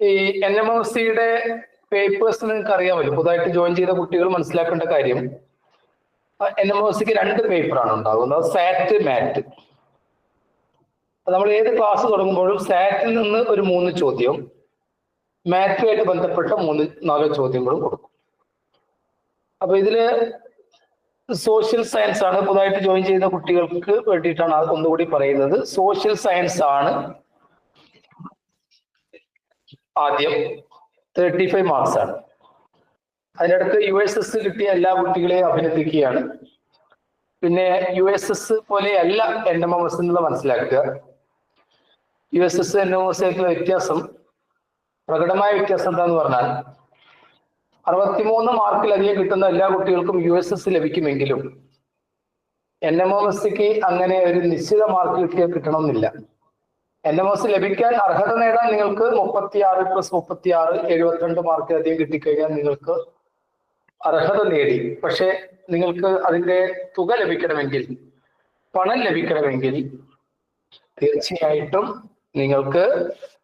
ഈ NMOSയുടെ പേപ്പേഴ്സ് നിങ്ങൾക്ക് അറിയാമല്ലോ. പുതുതായിട്ട് ജോയിൻ ചെയ്ത കുട്ടികൾ മനസ്സിലാക്കേണ്ട കാര്യം, NMOSക്ക് 2 പേപ്പറാണ് ഉണ്ടാകുന്നത്, സാറ്റ്, മാറ്റ്. നമ്മൾ ഏത് ക്ലാസ് തുടങ്ങുമ്പോഴും സാറ്റിൽ നിന്ന് ഒരു 3 ചോദ്യവും മാറ്റുമായിട്ട് ബന്ധപ്പെട്ട 3-4 ചോദ്യങ്ങളും കൊടുക്കും. അപ്പൊ ഇതില് സോഷ്യൽ സയൻസ് ആണ്. പുതുതായിട്ട് ജോയിൻ ചെയ്ത കുട്ടികൾക്ക് വേണ്ടിയിട്ടാണ് ഒന്നുകൂടി പറയുന്നത്. സോഷ്യൽ സയൻസ് ആണ് ആദ്യം 35 മാർക്സ് ആണ്. അതിനിടക്ക് USS കിട്ടിയ എല്ലാ കുട്ടികളെയും അഭിനന്ദിക്കുകയാണ്. പിന്നെ USS പോലെയല്ല NMOS എന്നുള്ള മനസ്സിലാക്കുക. USS NMOS ആയിട്ടുള്ള വ്യത്യാസം, പ്രകടമായ വ്യത്യാസം എന്താന്ന് പറഞ്ഞാൽ 63 മാർക്കിലധികം കിട്ടുന്ന എല്ലാ കുട്ടികൾക്കും USS ലഭിക്കുമെങ്കിലും NMOSക്ക് അങ്ങനെ ഒരു നിശ്ചിത മാർക്ക് കിട്ടണമെന്നില്ല. NMOS ലഭിക്കാൻ അർഹത നേടാൻ നിങ്ങൾക്ക് 36+36 72 മാർക്കിലധികം കിട്ടിക്കഴിഞ്ഞാൽ നിങ്ങൾക്ക് അർഹത നേടി. പക്ഷെ നിങ്ങൾക്ക് അതിന്റെ തുക ലഭിക്കണമെങ്കിൽ, പണം ലഭിക്കണമെങ്കിൽ തീർച്ചയായിട്ടും നിങ്ങൾക്ക്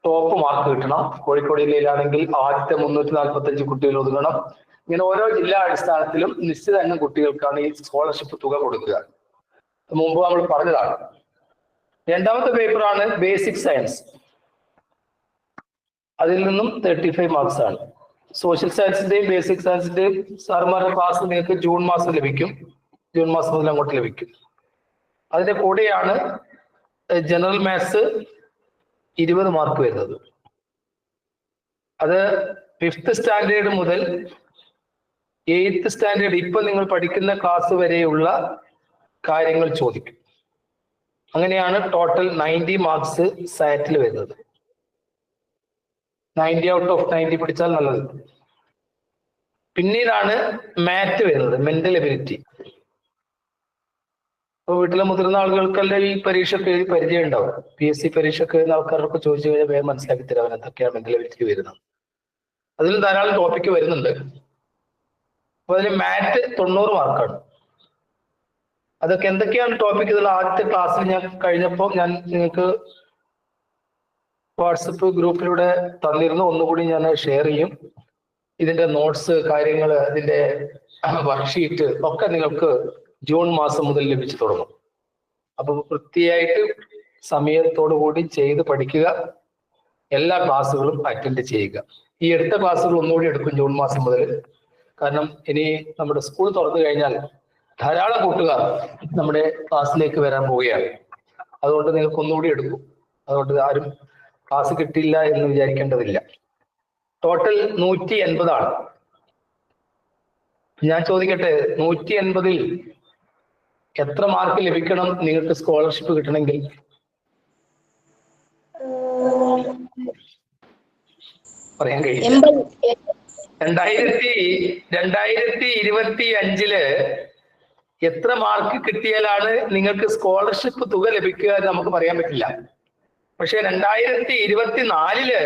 ടോപ്പ് മാർക്ക് കിട്ടണം. കോഴിക്കോട് ജില്ലയിലാണെങ്കിൽ ആദ്യത്തെ 345 കുട്ടികൾ ഒതുങ്ങണം. ഇങ്ങനെ ഓരോ ജില്ലാ അടിസ്ഥാനത്തിലും നിശ്ചിത എണ്ണം കുട്ടികൾക്കാണ് ഈ സ്കോളർഷിപ്പ് തുക കൊടുക്കുക. മുമ്പ് നമ്മൾ പറഞ്ഞതാണ്. രണ്ടാമത്തെ പേപ്പറാണ് ബേസിക് സയൻസ്. അതിൽ നിന്നും 35 മാർക്സ് ആണ്. സോഷ്യൽ സയൻസിന്റെയും ബേസിക് സയൻസിന്റെയും സാറുമാരുടെ ക്ലാസ് നിങ്ങൾക്ക് ജൂൺ മാസം ലഭിക്കും. ജൂൺ മാസം മുതൽ അങ്ങോട്ട് ലഭിക്കും. അതിന്റെ കൂടെയാണ് ജനറൽ മാത്സ് 20 മാർക്ക് വരുന്നത്. അത് 5th സ്റ്റാൻഡേർഡ് മുതൽ 8th സ്റ്റാൻഡേർഡ് ഇപ്പൊ നിങ്ങൾ പഠിക്കുന്ന ക്ലാസ് വരെയുള്ള കാര്യങ്ങൾ ചോദിക്കും. അങ്ങനെയാണ് ടോട്ടൽ 90 മാർക്സ് സാറ്റിൽ വരുന്നത്. 90 ഔട്ട് ഓഫ് 90 പഠിച്ചാൽ നല്ലത്. പിന്നീടാണ് മാറ്റ് വരുന്നത്, മെന്റൽ എബിലിറ്റി. ഇപ്പൊ വീട്ടിലെ മുതിർന്ന ആളുകൾക്കെല്ലാം ഈ പരീക്ഷയ്ക്ക് എഴുതി പരിചയം ഉണ്ടാവും. PSC പരീക്ഷയ്ക്ക് എഴുതുന്ന ആൾക്കാരൊക്കെ ചോദിച്ചു കഴിഞ്ഞാൽ വേഗം മനസ്സിലാക്കി തരാൻ എന്തൊക്കെയാണ് മെന്റൽ എബിലിറ്റി വരുന്നത്. അതിൽ ധാരാളം ടോപ്പിക്ക് വരുന്നുണ്ട്. അപ്പൊ അതിൽ മാറ്റ് 90 മാർക്കാണ്. അതൊക്കെ എന്തൊക്കെയാണ് ടോപ്പിക് എന്നുള്ള ആദ്യത്തെ ക്ലാസ്സിൽ ഞാൻ കഴിഞ്ഞപ്പോൾ ഞാൻ നിങ്ങൾക്ക് വാട്സപ്പ് ഗ്രൂപ്പിലൂടെ തന്നിരുന്നു. ഒന്നുകൂടി ഞാൻ ഷെയർ ചെയ്യും. ഇതിന്റെ നോട്ട്സ്, കാര്യങ്ങൾ, ഇതിന്റെ വർക്ക്ഷീറ്റ് ഒക്കെ നിങ്ങൾക്ക് ജൂൺ മാസം മുതൽ ലഭിച്ചു തുടങ്ങും. അപ്പൊ വൃത്തിയായിട്ട് സമയത്തോടു കൂടി ചെയ്ത് പഠിക്കുക. എല്ലാ ക്ലാസ്സുകളും അറ്റൻഡ് ചെയ്യുക. ഈ എടുത്ത ക്ലാസ്സുകൾ ഒന്നുകൂടി എടുക്കും ജൂൺ മാസം മുതൽ. കാരണം ഇനി നമ്മുടെ സ്കൂൾ തുറന്നു കഴിഞ്ഞാൽ ധാരാളം കൂട്ടുകാർ നമ്മുടെ ക്ലാസ്സിലേക്ക് വരാൻ പോവുകയാണ്. അതുകൊണ്ട് നിങ്ങൾക്ക് ഒന്നുകൂടി എടുക്കും. അതുകൊണ്ട് ആരും ക്ലാസ് കിട്ടില്ല എന്ന് വിചാരിക്കേണ്ടതില്ല. ടോട്ടൽ 180 ആണ്. ഞാൻ ചോദിക്കട്ടെ, 180-ൽ എത്ര മാർക്ക് ലഭിക്കണം നിങ്ങൾക്ക് സ്കോളർഷിപ്പ് കിട്ടണമെങ്കിൽ? പറയാൻ കഴിയില്ല. 2025-ല് എത്ര മാർക്ക് കിട്ടിയാലാണ് നിങ്ങൾക്ക് സ്കോളർഷിപ്പ് തുക ലഭിക്കുക എന്ന് നമുക്ക് പറയാൻ പറ്റില്ല. പക്ഷെ 2024-ല്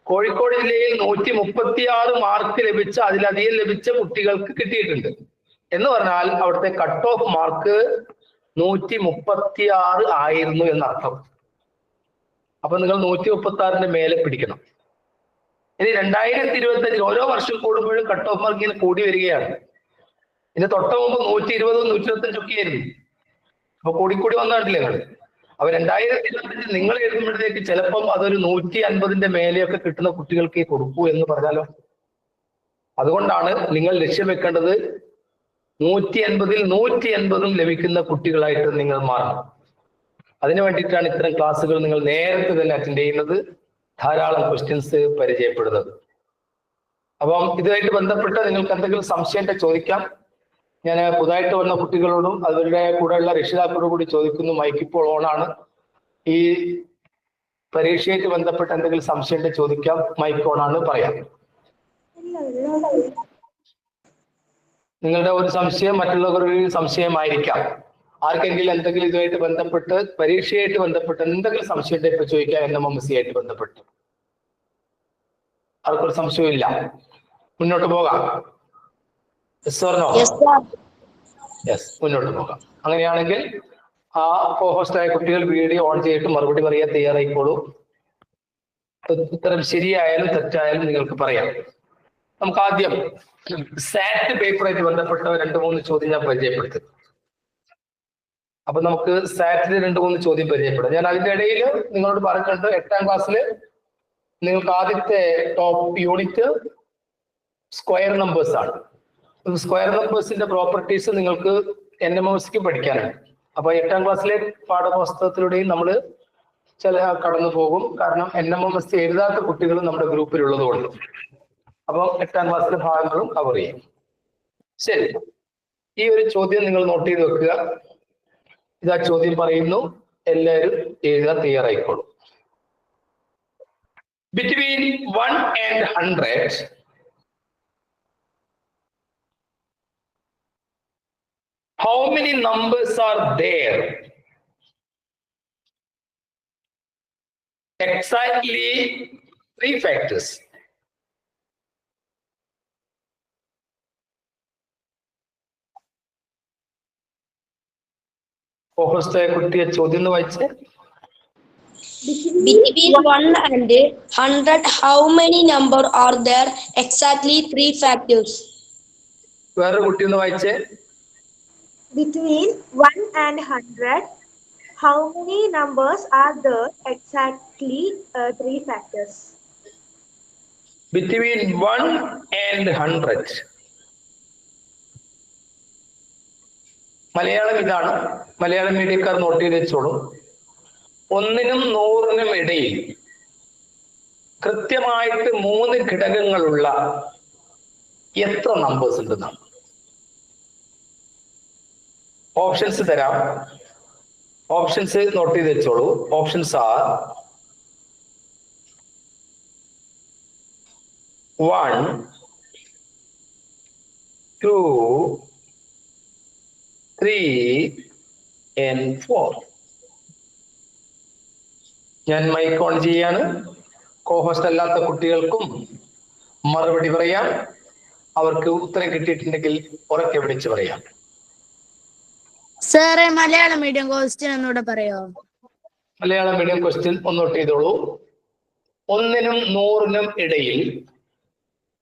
കോഴിക്കോട് ജില്ലയിൽ 136 മാർക്ക് ലഭിച്ച, അതിലധികം ലഭിച്ച കുട്ടികൾക്ക് കിട്ടിയിട്ടുണ്ട്. എന്ന് പറഞ്ഞാൽ അവിടുത്തെ കട്ട് ഓഫ് മാർക്ക് 136 ആയിരുന്നു എന്നർത്ഥം. അപ്പൊ നിങ്ങൾ 136-ന്റെ മേലെ പിടിക്കണം. ഇനി 2025 ഓരോ വർഷം കൂടുമ്പോഴും കട്ട് ഓഫ് മാർക്ക് ഇങ്ങനെ കൂടി വരികയാണ്. ഇതിന് തൊട്ട മുമ്പ് 120, 125 ഒക്കെ ആയിരുന്നു. അപ്പൊ കൂടിക്കൂടി വന്നിട്ടില്ലേ നിങ്ങൾ? അപ്പൊ 2025 നിങ്ങൾ എഴുതുമ്പോഴത്തേക്ക് ചിലപ്പം അതൊരു 150-ന്റെ മേലെയൊക്കെ കിട്ടുന്ന കുട്ടികൾക്ക് കൊടുക്കൂ എന്ന് പറഞ്ഞാലോ. അതുകൊണ്ടാണ് നിങ്ങൾ ലക്ഷ്യം വെക്കേണ്ടത് 180-ൽ 180-ഉം ലഭിക്കുന്ന കുട്ടികളായിട്ട് നിങ്ങൾ മാറണം. അതിനു വേണ്ടിയിട്ടാണ് ഇത്തരം ക്ലാസ്സുകൾ നിങ്ങൾ നേരത്തെ തന്നെ അറ്റൻഡ് ചെയ്യുന്നത്, ധാരാളം ക്വസ്റ്റ്യൻസ് പരിചയപ്പെടുന്നത്. അപ്പം ഇതുമായിട്ട് ബന്ധപ്പെട്ട് നിങ്ങൾക്ക് എന്തെങ്കിലും സംശയം ചോദിക്കാം. ഞാൻ പുതുതായിട്ട് വന്ന കുട്ടികളോടും അവരുടെ കൂടെയുള്ള രക്ഷിതാക്കളോടും കൂടി ചോദിക്കുന്നു. മൈക്ക് ഇപ്പോൾ ഓണാണ്. ഈ പരീക്ഷയായിട്ട് ബന്ധപ്പെട്ട് എന്തെങ്കിലും സംശയം ചോദിക്കാം. മൈക്ക് ഓണാണ്, പറയാം. നിങ്ങളുടെ ഒരു സംശയം മറ്റുള്ളവരുടെ സംശയമായിരിക്കാം. ആർക്കെങ്കിലും എന്തെങ്കിലും ഇതുമായിട്ട് ബന്ധപ്പെട്ട്, പരീക്ഷയായിട്ട് ബന്ധപ്പെട്ട് എന്തെങ്കിലും സംശയം ഇപ്പൊ ചോദിക്കാം. NMOS ആയിട്ട് ബന്ധപ്പെട്ട് ആർക്കൊരു സംശയവും ഇല്ല. മുന്നോട്ട് പോകാം. യെസ്, മുന്നോട്ട് പോകാം. അങ്ങനെയാണെങ്കിൽ ആ കോഹോസ്റ്റായ കുട്ടികൾ വീഡിയോ ഓൺ ചെയ്തിട്ട് മറുപടി പറയാൻ തയ്യാറായിക്കോളൂ. ഉത്തരം ശരിയായാലും തെറ്റായാലും നിങ്ങൾക്ക് പറയാം. നമുക്ക് ആദ്യം സാറ്റ് പേപ്പറായിട്ട് ബന്ധപ്പെട്ട 2-3 ചോദ്യം ഞാൻ പരിചയപ്പെടുത്തും. അപ്പൊ നമുക്ക് സാറ്റിന് 2-3 ചോദ്യം പരിചയപ്പെടാം. ഞാൻ അതിന്റെ ഇടയിൽ നിങ്ങളോട് പറഞ്ഞിട്ടുണ്ട് 8ാം ക്ലാസ്സിൽ നിങ്ങൾക്ക് ആദ്യത്തെ ടോപ്പ് യൂണിറ്റ് സ്ക്വയർ നമ്പേഴ്സ് ആണ്. സ്ക്വയർ നമ്പേഴ്സിന്റെ പ്രോപ്പർട്ടീസ് നിങ്ങൾക്ക് NMOSക്ക് പഠിക്കാനുണ്ട്. അപ്പൊ 8ാം ക്ലാസ്സിലെ പാഠപുസ്തകത്തിലൂടെയും നമ്മൾ കടന്നു പോകും. കാരണം NMOS എഴുതാത്ത കുട്ടികൾ നമ്മുടെ ഗ്രൂപ്പിലുള്ളത് കൊണ്ട്. അപ്പൊ 8ാം ക്ലാസ്സിലെ ഭാഗങ്ങളും കവർ ചെയ്യും. ശരി, ഈ ഒരു ചോദ്യം നിങ്ങൾ നോട്ട് ചെയ്ത് വെക്കുക. ഇതാ ചോദ്യം പറയുന്നു, എല്ലാവരും എഴുതാൻ തയ്യാറായിക്കോളൂ. Between 1 and 100, how many numbers are there? Exactly 3 factors. കുട്ടിയെ ചോദ്യം ഒന്ന് വായിച്ചേ. Between 1 and 100, how many number are there? Exactly 3 factors. വേറെ കുട്ടി ഒന്ന് വായിച്ചേ. Between 1 and 100, how many numbers are there? Exactly 3 factors. Between 1 and 100. Malayalam ഇതാണ്. മലയാളം മീഡിയക്കാർ നോട്ട് ചെയ്ത് വെച്ചോളൂ. 1നും 100നും ഇടയിൽ കൃത്യമായിട്ട് 3 ഘടകങ്ങളുള്ള എത്ര നമ്പേഴ്സ് ഉണ്ടെന്നാണ്. ഓപ്ഷൻസ് തരാം. ഓപ്ഷൻസ് നോട്ട് ചെയ്ത് വെച്ചോളൂ. Options are 1, 2, 3 and 4. ഞാൻ മൈക്ക് ഓൺ ചെയ്യാണ്. കോഹോസ്റ്റ് അല്ലാത്ത കുട്ടികൾക്കും മറുപടി പറയാം. അവർക്ക് ഉത്തരം കിട്ടിയിട്ടുണ്ടെങ്കിൽ ഉറക്കെ വിളിച്ച് പറയാം. സാറേ, മലയാളം മീഡിയം ക്വസ്റ്റ്യൻ ഒന്നുകൂടെ പറയോ? മലയാളം മീഡിയം ക്വസ്റ്റ്യൻ ഒന്ന് നോട്ട് ചെയ്തോളൂ. 1നും 100നും ഇടയിൽ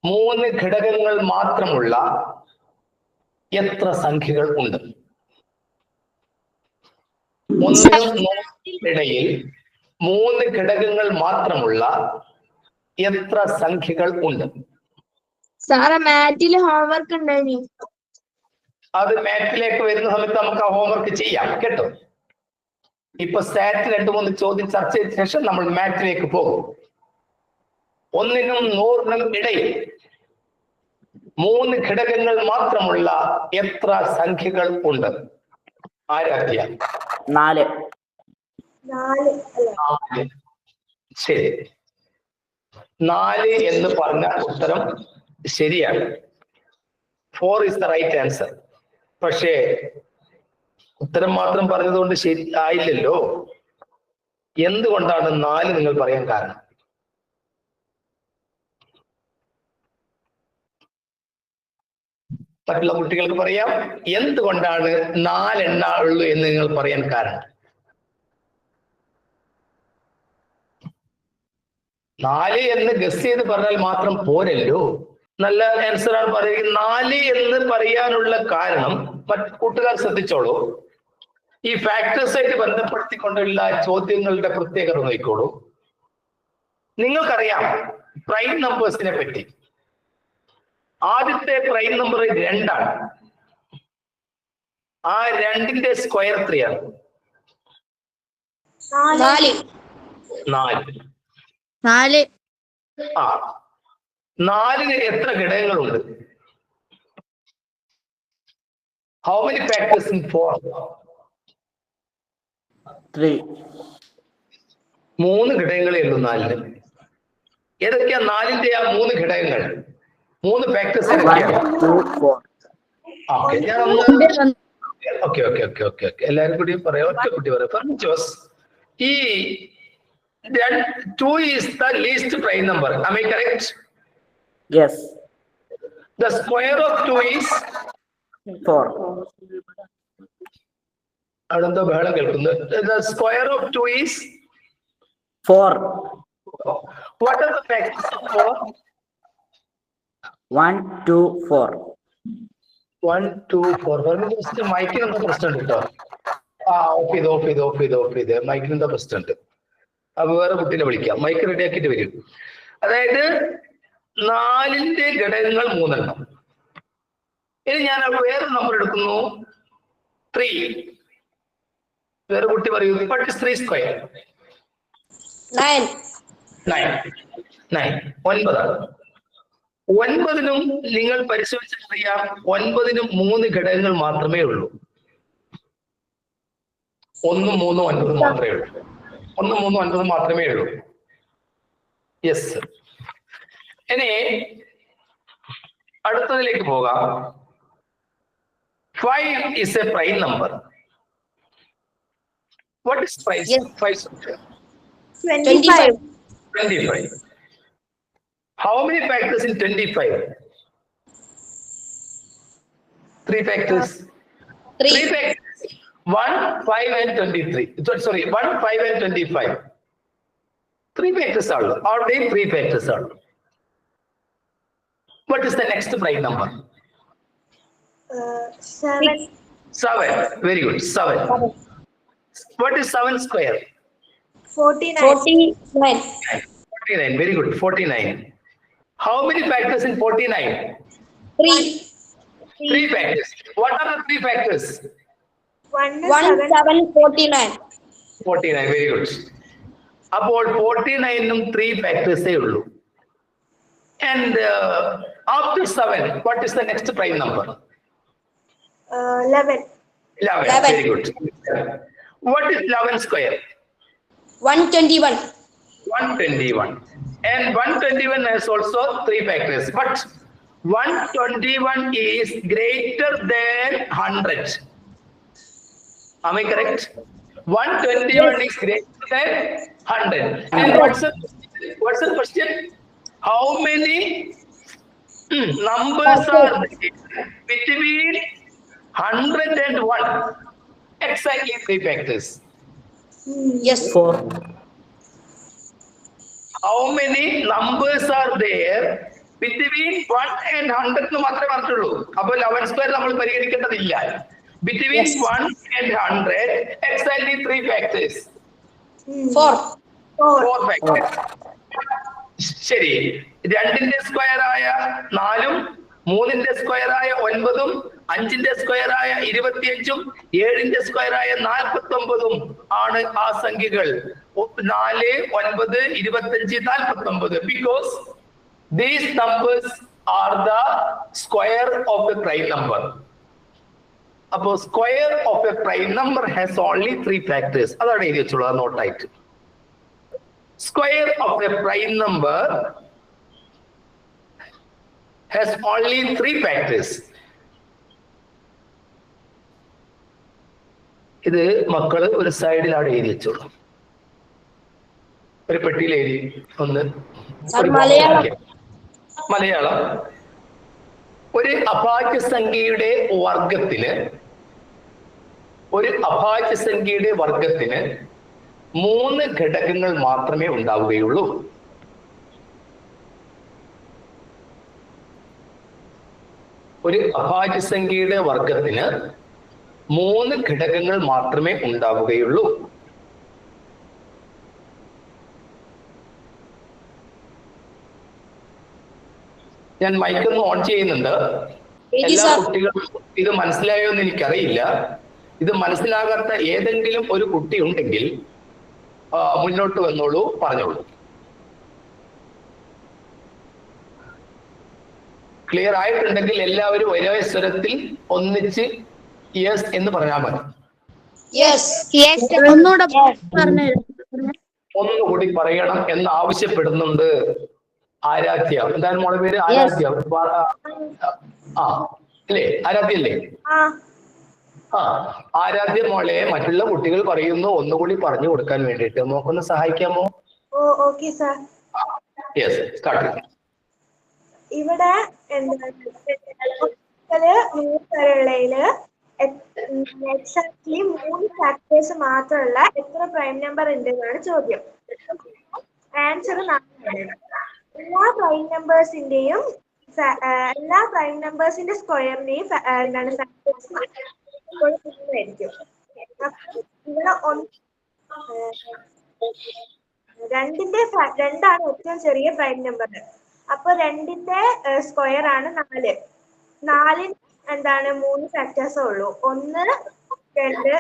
3 ഘടകങ്ങൾ മാത്രമുള്ള എത്ര സംഖ്യകൾ ഉണ്ട്? 1നും 100നും ഇടയിൽ 3 ഘടകങ്ങൾ മാത്രമുള്ള എത്ര സംഖ്യകൾ ഉണ്ട്? സാറേ, മാറ്റില് ഹോംവർക്ക് ഉണ്ടായി. അത് മാറ്റിലേക്ക് വരുന്ന സമയത്ത് നമുക്ക് ആ ഹോംവർക്ക് ചെയ്യാം കേട്ടോ. ഇപ്പൊ സാറ്റ് 2-3 ചോദ്യം ചർച്ച ചെയ്ത ശേഷം നമ്മൾ മാറ്റിലേക്ക് പോകും. 1നും 100നും ഇടയിൽ 3 ഘടകങ്ങൾ മാത്രമുള്ള എത്ര സംഖ്യകൾ ഉണ്ട്? ആരാധ്യ? 4. ശരി, 4 എന്ന് പറഞ്ഞ ഉത്തരം ശരിയാണ്. 4 is the right answer. പക്ഷേ ഉത്തരം മാത്രം പറഞ്ഞതുകൊണ്ട് ശരി ആയില്ലല്ലോ. എന്തുകൊണ്ടാണ് 4 നിങ്ങൾ പറയാൻ കാരണം? മറ്റുള്ള കുട്ടികൾക്ക് പറയാം എന്തുകൊണ്ടാണ് 4 എണ്ണ ഉള്ളൂ എന്ന് നിങ്ങൾ പറയാൻ കാരണം. 4 എന്ന് ഗസ് ചെയ്ത് പറഞ്ഞാൽ മാത്രം പോരല്ലോ. നല്ല ആൻസർ ആണ് പറയുന്നത്. 4 എന്ന് പറയാനുള്ള കാരണം മറ്റു കൂട്ടുകാർ ശ്രദ്ധിച്ചോളൂ. ഈ ഫാക്ടേഴ്സ് ആയിട്ട് ബന്ധപ്പെടുത്തിക്കൊണ്ടുള്ള ചോദ്യങ്ങളുടെ പ്രത്യേകത നോക്കിക്കോളൂ. നിങ്ങൾക്കറിയാം പ്രൈം നമ്പേഴ്സിനെ പറ്റി. ആദ്യത്തെ പ്രൈം നമ്പർ 2 ആണ്. ആ 2ന്റെ സ്ക്വയർ എത്രയാണ്? 4. 4. ആ 4ന് എത്ര ഘടകങ്ങളുണ്ട്? How many factors in 4? 3. 3 ഘടകങ്ങളേ ഉള്ളൂ 4ന്. ഏതൊക്കെയാ 4ന്റെ ആ 3 ഘടകങ്ങൾ? 3 ഫാക്ടേഴ്സ് ഏതൊക്കെയാണ്? 1, 2, 4. ഓക്കെ, ഓക്കെ എല്ലാരും കൂടി പറയാം. ഒറ്റ കുട്ടി പറയാം. ജോസ്, ഈ 2 is the least prime number. Am I correct? Yes. The square of 2 is 4. അവിടെ എന്തോ ബഹളം കേൾക്കുന്നു. The square of 2 is 4. What are the factors of 4? 1, 2, 4. 1, 2, 4. മൈക്കിന് എന്താ പ്രശ്നം കേട്ടോ? ഓഫ് ചെയ്ത് മൈക്കിന് എന്താ പ്രശ്നം ഉണ്ട്? അപ്പൊ വേറെ കുട്ടീനെ വിളിക്കാം. മൈക്ക് റെഡി ആക്കിയിട്ട് വരും. അതായത് 4ന്റെ ഘടകങ്ങൾ 3 എണ്ണം. ഇനി ഞാൻ വേറെ നമ്പർ എടുക്കുന്നു 3. വേറെ കുട്ടി പറയൂ, what is 3 square? 9. 9. 9. 9നും നിങ്ങൾ പരിശോധിച്ചറിയാം, 9നും 3 ഘടകങ്ങൾ മാത്രമേ ഉള്ളൂ. 1, 3, 9 മാത്രമേ ഉള്ളൂ. 1, 3, 9 മാത്രമേ ഉള്ളൂ. യെസ്. ഇനി അടുത്തതിലേക്ക് പോകാം. 5 is a prime number. What is price? Yes. 5. 25. 25. How many factors in 25? 3 factors. 3 3. factors. 1, 5 and 23. Sorry, 1, 5 and 25. 3 factors are. Already 3 factors are. What is the next prime number? 7. 7. Very good. 7. What is 7 square? 49. 49. 49. Very good. 49. How many factors in 49? 3. 3 factors. What are the 3 factors? 1, 1, 7. 7, 49. 49. Very good. അപ്പോൾ 49നും 3 factors ഉള്ളൂ. And after 7, what is the next prime number? 11. 11. 11. Very good. What is 11 square? 121. 121. And 121 has also 3 factors. But 121 is greater than 100. Am I correct? 121 is greater than 100. And what's the question? How many numbers are there between 100 and 1? Exactly 3 factors. Yes. 4. How many numbers are there between 1 and 100 എന്ന് മാത്രമേ പറഞ്ഞുള്ളൂ. അപ്പോൾ 11 square നമ്മൾ പരിഗണിക്കേണ്ടതില്ല. Between Yes. 1 and 100, exactly 3 factors. 4. 4 factors. ശരി. 2ന്റെ square ആയ 4ഉം 3ന്റെ square ആയ 9ഉം 5ന്റെ square ആയ 25ഉം 7ന്റെ square ആയ 49ഉം ആണ് ആ സംഖ്യകൾ. 4, 9, 25, 49. Because these numbers are the square of the prime number. അപ്പോ square of a prime number has only 3 factors. അതാണ് എഴുതി വെച്ചുള്ളത് നോട്ടായിട്ട്. Square of a prime number has only 3 factors. ഇത് മക്കള് ഒരു സൈഡിലാണ് എഴുതി വെച്ചോളൂ. ഒരു പെട്ടിയിൽ എഴുതി ഒന്ന്. മലയാളം. ഒരു അഭാജ്യ സംഖ്യയുടെ വർഗത്തിന് 3 ഘടകങ്ങൾ മാത്രമേ ഉണ്ടാവുകയുള്ളൂ. ഒരു അഭാജ്യ സംഖ്യയുടെ വർഗത്തിന് 3 ഘടകങ്ങൾ മാത്രമേ ഉണ്ടാവുകയുള്ളൂ. ഞാൻ മൈക്കൊന്ന് ഓൺ ചെയ്യുന്നുണ്ട്. എല്ലാ കുട്ടികൾക്കും ഇത് മനസ്സിലായോ എന്ന് എനിക്കറിയില്ല. ഇത് മനസ്സിലാകാത്ത ഏതെങ്കിലും ഒരു കുട്ടി ഉണ്ടെങ്കിൽ മുന്നോട്ട് വന്നോളൂ, പറഞ്ഞോളൂ. ക്ലിയർ ആയിട്ടുണ്ടെങ്കിൽ എല്ലാവരും ഒരേ സ്വരത്തിൽ ഒന്നിച്ച് യെസ് എന്ന് പറഞ്ഞാൽ മതി. ഒന്നുകൂടി പറയണം എന്ന് ആവശ്യപ്പെടുന്നുണ്ട് ആരാധ്യ. എന്താണ് മോളെ പേര്? ആരാധ്യ. അല്ലേ? ആരാധ്യ അല്ലേ? ആരാധ്യ മോളെ മറ്റുള്ള കുട്ടികൾ പറയുന്നു ഒന്നുകൂടി പറഞ്ഞു കൊടുക്കാൻ വേണ്ടിയിട്ട് നോക്കൊന്ന് സഹായിക്കാമോ? Yes, start. ഇവിടെ എക്സാക്ട്ലി 3 ഫാക്ടേഴ്സ് മാത്രമുള്ള എത്ര പ്രൈം നമ്പർ ഉണ്ട് എന്നാണ് ചോദ്യം. ആൻസർ 4 ആണ്. എല്ലാ പ്രൈം നമ്പേഴ്സിന്റെ സ്ക്വയറിനെയും എന്താണ് ഫാക്ടേഴ്സ് ആയിരിക്കും. അപ്പം ഇവിടെ രണ്ടാണ് ഏറ്റവും ചെറിയ പ്രൈം നമ്പർ. അപ്പൊ 2ന്റെ സ്ക്വയർ ആണ് 4. 4 എന്താണ് 3 ഫാക്ടേഴ്സേ ഉള്ളൂ. 1, 2.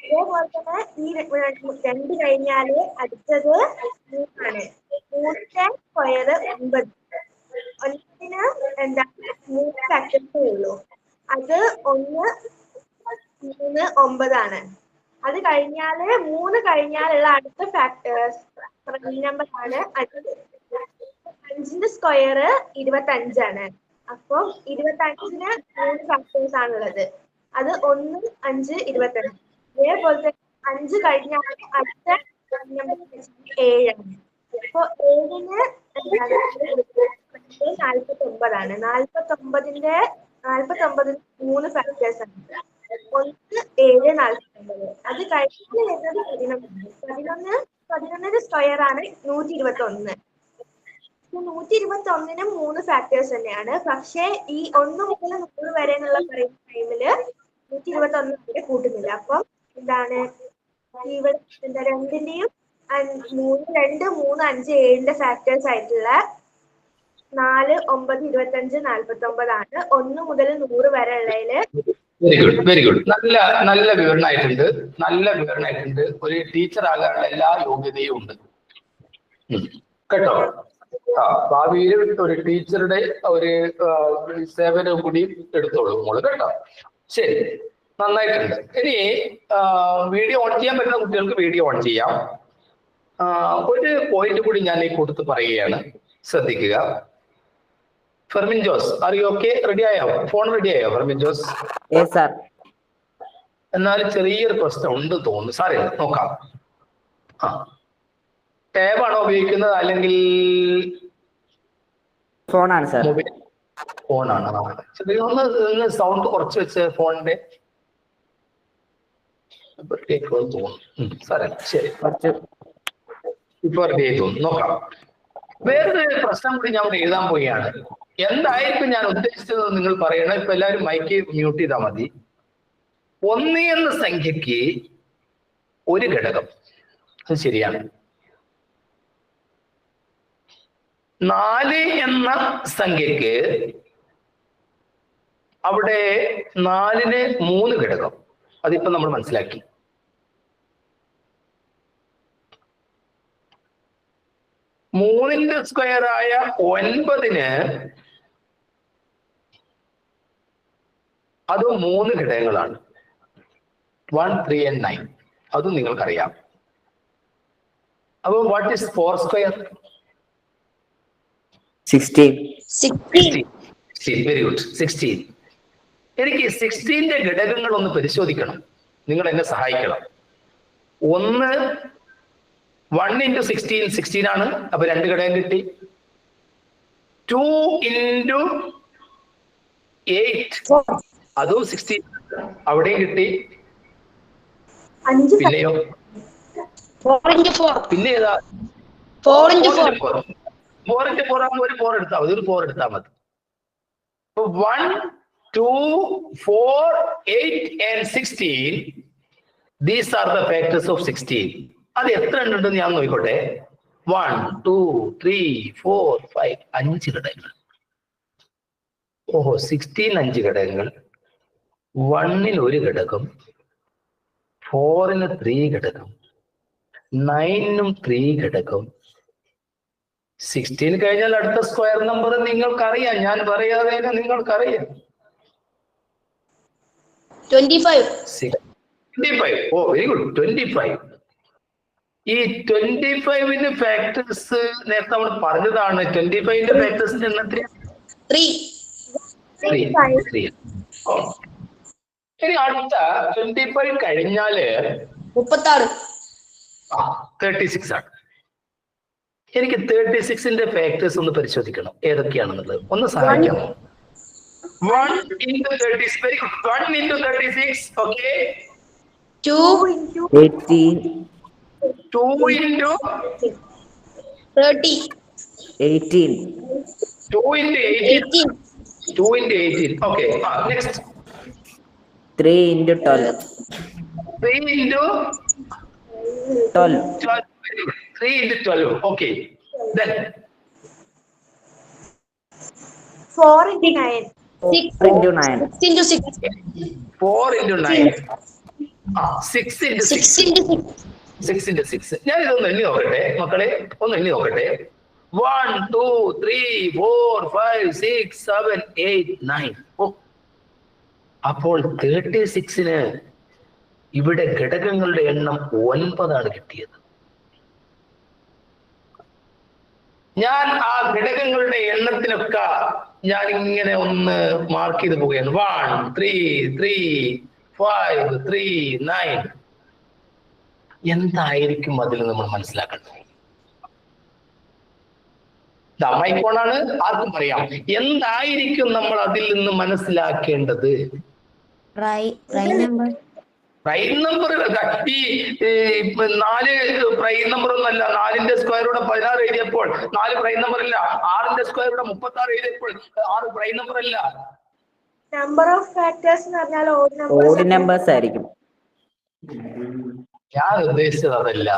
അതേപോലെ തന്നെ ഈ 2 കഴിഞ്ഞാല് അടുത്തത് 3 ആണ്. 3ന്റെ സ്ക്വയർ 9. 9ന് എന്താണ് 3 ഫാക്ടേഴ്സേ ഉള്ളൂ. അത് 1, 3, 9 ആണ്. അത് കഴിഞ്ഞാല് 3 കഴിഞ്ഞാലുള്ള അടുത്ത ഫാക്ടേഴ്സ് പ്രൈം നമ്പർ ആണ് 5. 5ന്റെ സ്ക്വയർ 25 ആണ്. അപ്പൊ 25ന് 3 ഫാക്ടേഴ്സ് ആണുള്ളത്. അത് 1, 5, 25. അതേപോലെ തന്നെ 5 കഴിഞ്ഞാൽ അടുത്ത നമ്പർ 7 ആണ്. അപ്പൊ 7ന് 49 ആണ്. 49ന് 3 ഫാക്ടേഴ്സ് ആണ്. 1, 7, 49. അത് കഴിഞ്ഞാൽ വരുന്നത് 11ന്റെ സ്ക്വയർ ആണ് 121. 121നും 3 ഫാക്ടേഴ്സ് തന്നെയാണ്. പക്ഷേ ഈ 1 മുതൽ 100 വരെ എന്നുള്ള പറയുന്ന ടൈമില് 121 വരെ കൂട്ടുന്നില്ല. അപ്പം എന്താണ് ഇവിടെ 2ന്റെയും 3, 2, 3, 5, 7ന്റെ ഫാക്ടേഴ്സ് ആയിട്ടുള്ള 4, 9, 25, 49 ആണ്. 1 മുതൽ 100 വരെ ഉള്ളതില്. Very good. നല്ല വിവരണമായിട്ടുണ്ട്. ഒരു ടീച്ചർ ആകാനുള്ള എല്ലാ യോഗ്യതയും ഉണ്ട് കേട്ടോ. ഭാവിയിൽ ഒരു ടീച്ചറുടെ ഒരു സേവനം കൂടി എടുത്തോളൂ മോള് കേട്ടോ. ശരി, നന്നായിട്ടുണ്ട്. ഇനി വീഡിയോ ഓൺ ചെയ്യാൻ പറ്റുന്ന കുട്ടികൾക്ക് വീഡിയോ ഓൺ ചെയ്യാം. ഒരു പോയിന്റ് കൂടി ഞാൻ ഈ കൊടുത്ത് പറയുകയാണ്, ശ്രദ്ധിക്കുക. ഫെർമിൻ ജോസ്, അറിയോക്കെ റെഡി ആയോ? ഫോൺ റെഡി ആയോ ഫെർമിൻ ജോസ്? എന്നാലും ചെറിയൊരു പ്രശ്നം ഉണ്ട് തോന്നുന്നു. സാറേ നോക്കാം. ടാബാണോ ഉപയോഗിക്കുന്നത് അല്ലെങ്കിൽ ഫോണാണ് സാർ? ഫോണാണ്. ഒന്ന് സൗണ്ട് കുറച്ച് വെച്ച് ഫോണിന്റെ തോന്നുന്നു. സാറേ ശരി, ഇപ്പൊ റെഡി ആയി തോന്നുന്നു. നോക്കാം. വേറൊരു പ്രശ്നം കൂടി ഞാൻ എഴുതാൻ പോവുകയാണ്. എന്തായിരിക്കും ഞാൻ ഉദ്ദേശിച്ചത് നിങ്ങൾ പറയണം. ഇപ്പൊ എല്ലാവരും മൈക്ക് മ്യൂട്ട് ചെയ്താൽ മതി. 1 എന്ന സംഖ്യക്ക് ഒരു ഘടകം, അത് ശരിയാണ്. 4 എന്ന സംഖ്യക്ക് അവിടെ 4ന് 3 ഘടകം, അതിപ്പോ നമ്മൾ മനസ്സിലാക്കി. 3ന്റെ സ്ക്വയർ ആയ 9ന് അത് 3 ഘടകങ്ങളാണ്. 1, 3 and 9. അതും നിങ്ങൾക്കറിയാം. അപ്പൊ what is 4 square? 16. Very good, 16. എനിക്ക് 16ന്റെ ഘടകങ്ങൾ ഒന്ന് പരിശോധിക്കണം. നിങ്ങൾ എന്നെ സഹായിക്കണം. 1 into 16 16 ആണ്. അപ്പൊ 2 ഘടകം കിട്ടി. 2 into 8 അതും 16, അവിടെയും കിട്ടി. പിന്നെയോ 4 into 4. പിന്നെ ഏതാ? 4 into 4. 4 into 4 ആകുമ്പോൾ ഒരു 4 എടുത്താൽ മതി. 4 എടുത്താൽ മതി. 1, 2, 4, 8 and 16. These are the factors of 16. അത് എത്ര ഉണ്ടെന്ന് ഞാൻ നോക്കിക്കോട്ടെ. 1, 2, 3, 4, 5, 5 ഘടകങ്ങൾ. 16 5 ഘടകങ്ങൾ. 1ന് 1 ഘടകം, 4ന് 3 ഘടകം, 9നും 3 ഘടകം. 16 കഴിഞ്ഞാൽ അടുത്ത സ്ക്വയർ നമ്പർ നിങ്ങൾക്കറിയാം, ഞാൻ പറയാതെ നിങ്ങൾക്കറിയാം. 25. 25. Very good. 25. ഈ 25ന്റെ ഫാക്ടേഴ്സ് നേരത്തെ നമ്മൾ പറഞ്ഞതാണ്. 25ന്റെ ഫാക്ടേഴ്സിന്റെ എണ്ണത്തിന് 3. ഇനി അടുത്ത 25 കഴിഞ്ഞാല് 36. 36 ആണ്. എനിക്ക് 36ന്റെ ഫാക്ടേഴ്സ് ഒന്ന് പരിശോധിക്കണം, ഏതൊക്കെയാണെന്നുള്ളത് ഒന്ന് സഹായിക്കാമോ? 1 into 36. Very good. 1 into 36. Okay. 2 into 18. 2 into 30. 18. 2 into 18. 18. 2 into 18. Okay. Next. 3 into 12. 3 into 12. 12. 3 into 12. Okay. Then 4 into 9. 4 into 9. 6 into 6. 4 into 9. 6 into 6. 6 into 6. 6 into 6. ഞാൻ ഇതൊന്ന് എണ്ണി നോക്കട്ടെ മക്കളെ, ഒന്ന് എണ്ണി നോക്കട്ടെ. 1 2 3 4 5 6 7 8 9. അപ്പോൾ 36-ന് ഇവിടെ ഘടകങ്ങളുടെ എണ്ണം 9 കിട്ടിയത്. ഞാൻ ആ ഘടകങ്ങളുടെ എണ്ണത്തിനൊക്കെ ഞാൻ ഇങ്ങനെ ഒന്ന് മാർക്ക് ചെയ്ത് പോവുകയാണ്. 1 3 3 5 3 9. എന്തായിരിക്കും അതിൽ നമ്മൾ മനസ്സിലാക്കേണ്ടത്? മൈക്കോണാണ്, ആർക്കും പറയാം. എന്തായിരിക്കും നമ്മൾ അതിൽ നിന്ന് മനസ്സിലാക്കേണ്ടത്? Prime number. പ്രൈം നമ്പർ ഈ 4 പ്രൈം നമ്പർ ഒന്നല്ല. 4ന്റെ സ്ക്വയറൂടെ 16 എഴുതിയപ്പോൾ 4 പ്രൈം നമ്പർ അല്ല. 6ന്റെ സ്ക്വയറൂടെ 36 എഴുതിയപ്പോൾ 6 പ്രൈം നമ്പർ അല്ല. നമ്പർ ഓഫ് ഫാക്ടേഴ്സ് എന്ന് പറഞ്ഞാൽ ഓഡ് നമ്പേഴ്സ് ആയിരിക്കും. ഞാൻ ഉദ്ദേശിച്ചത് അതല്ല.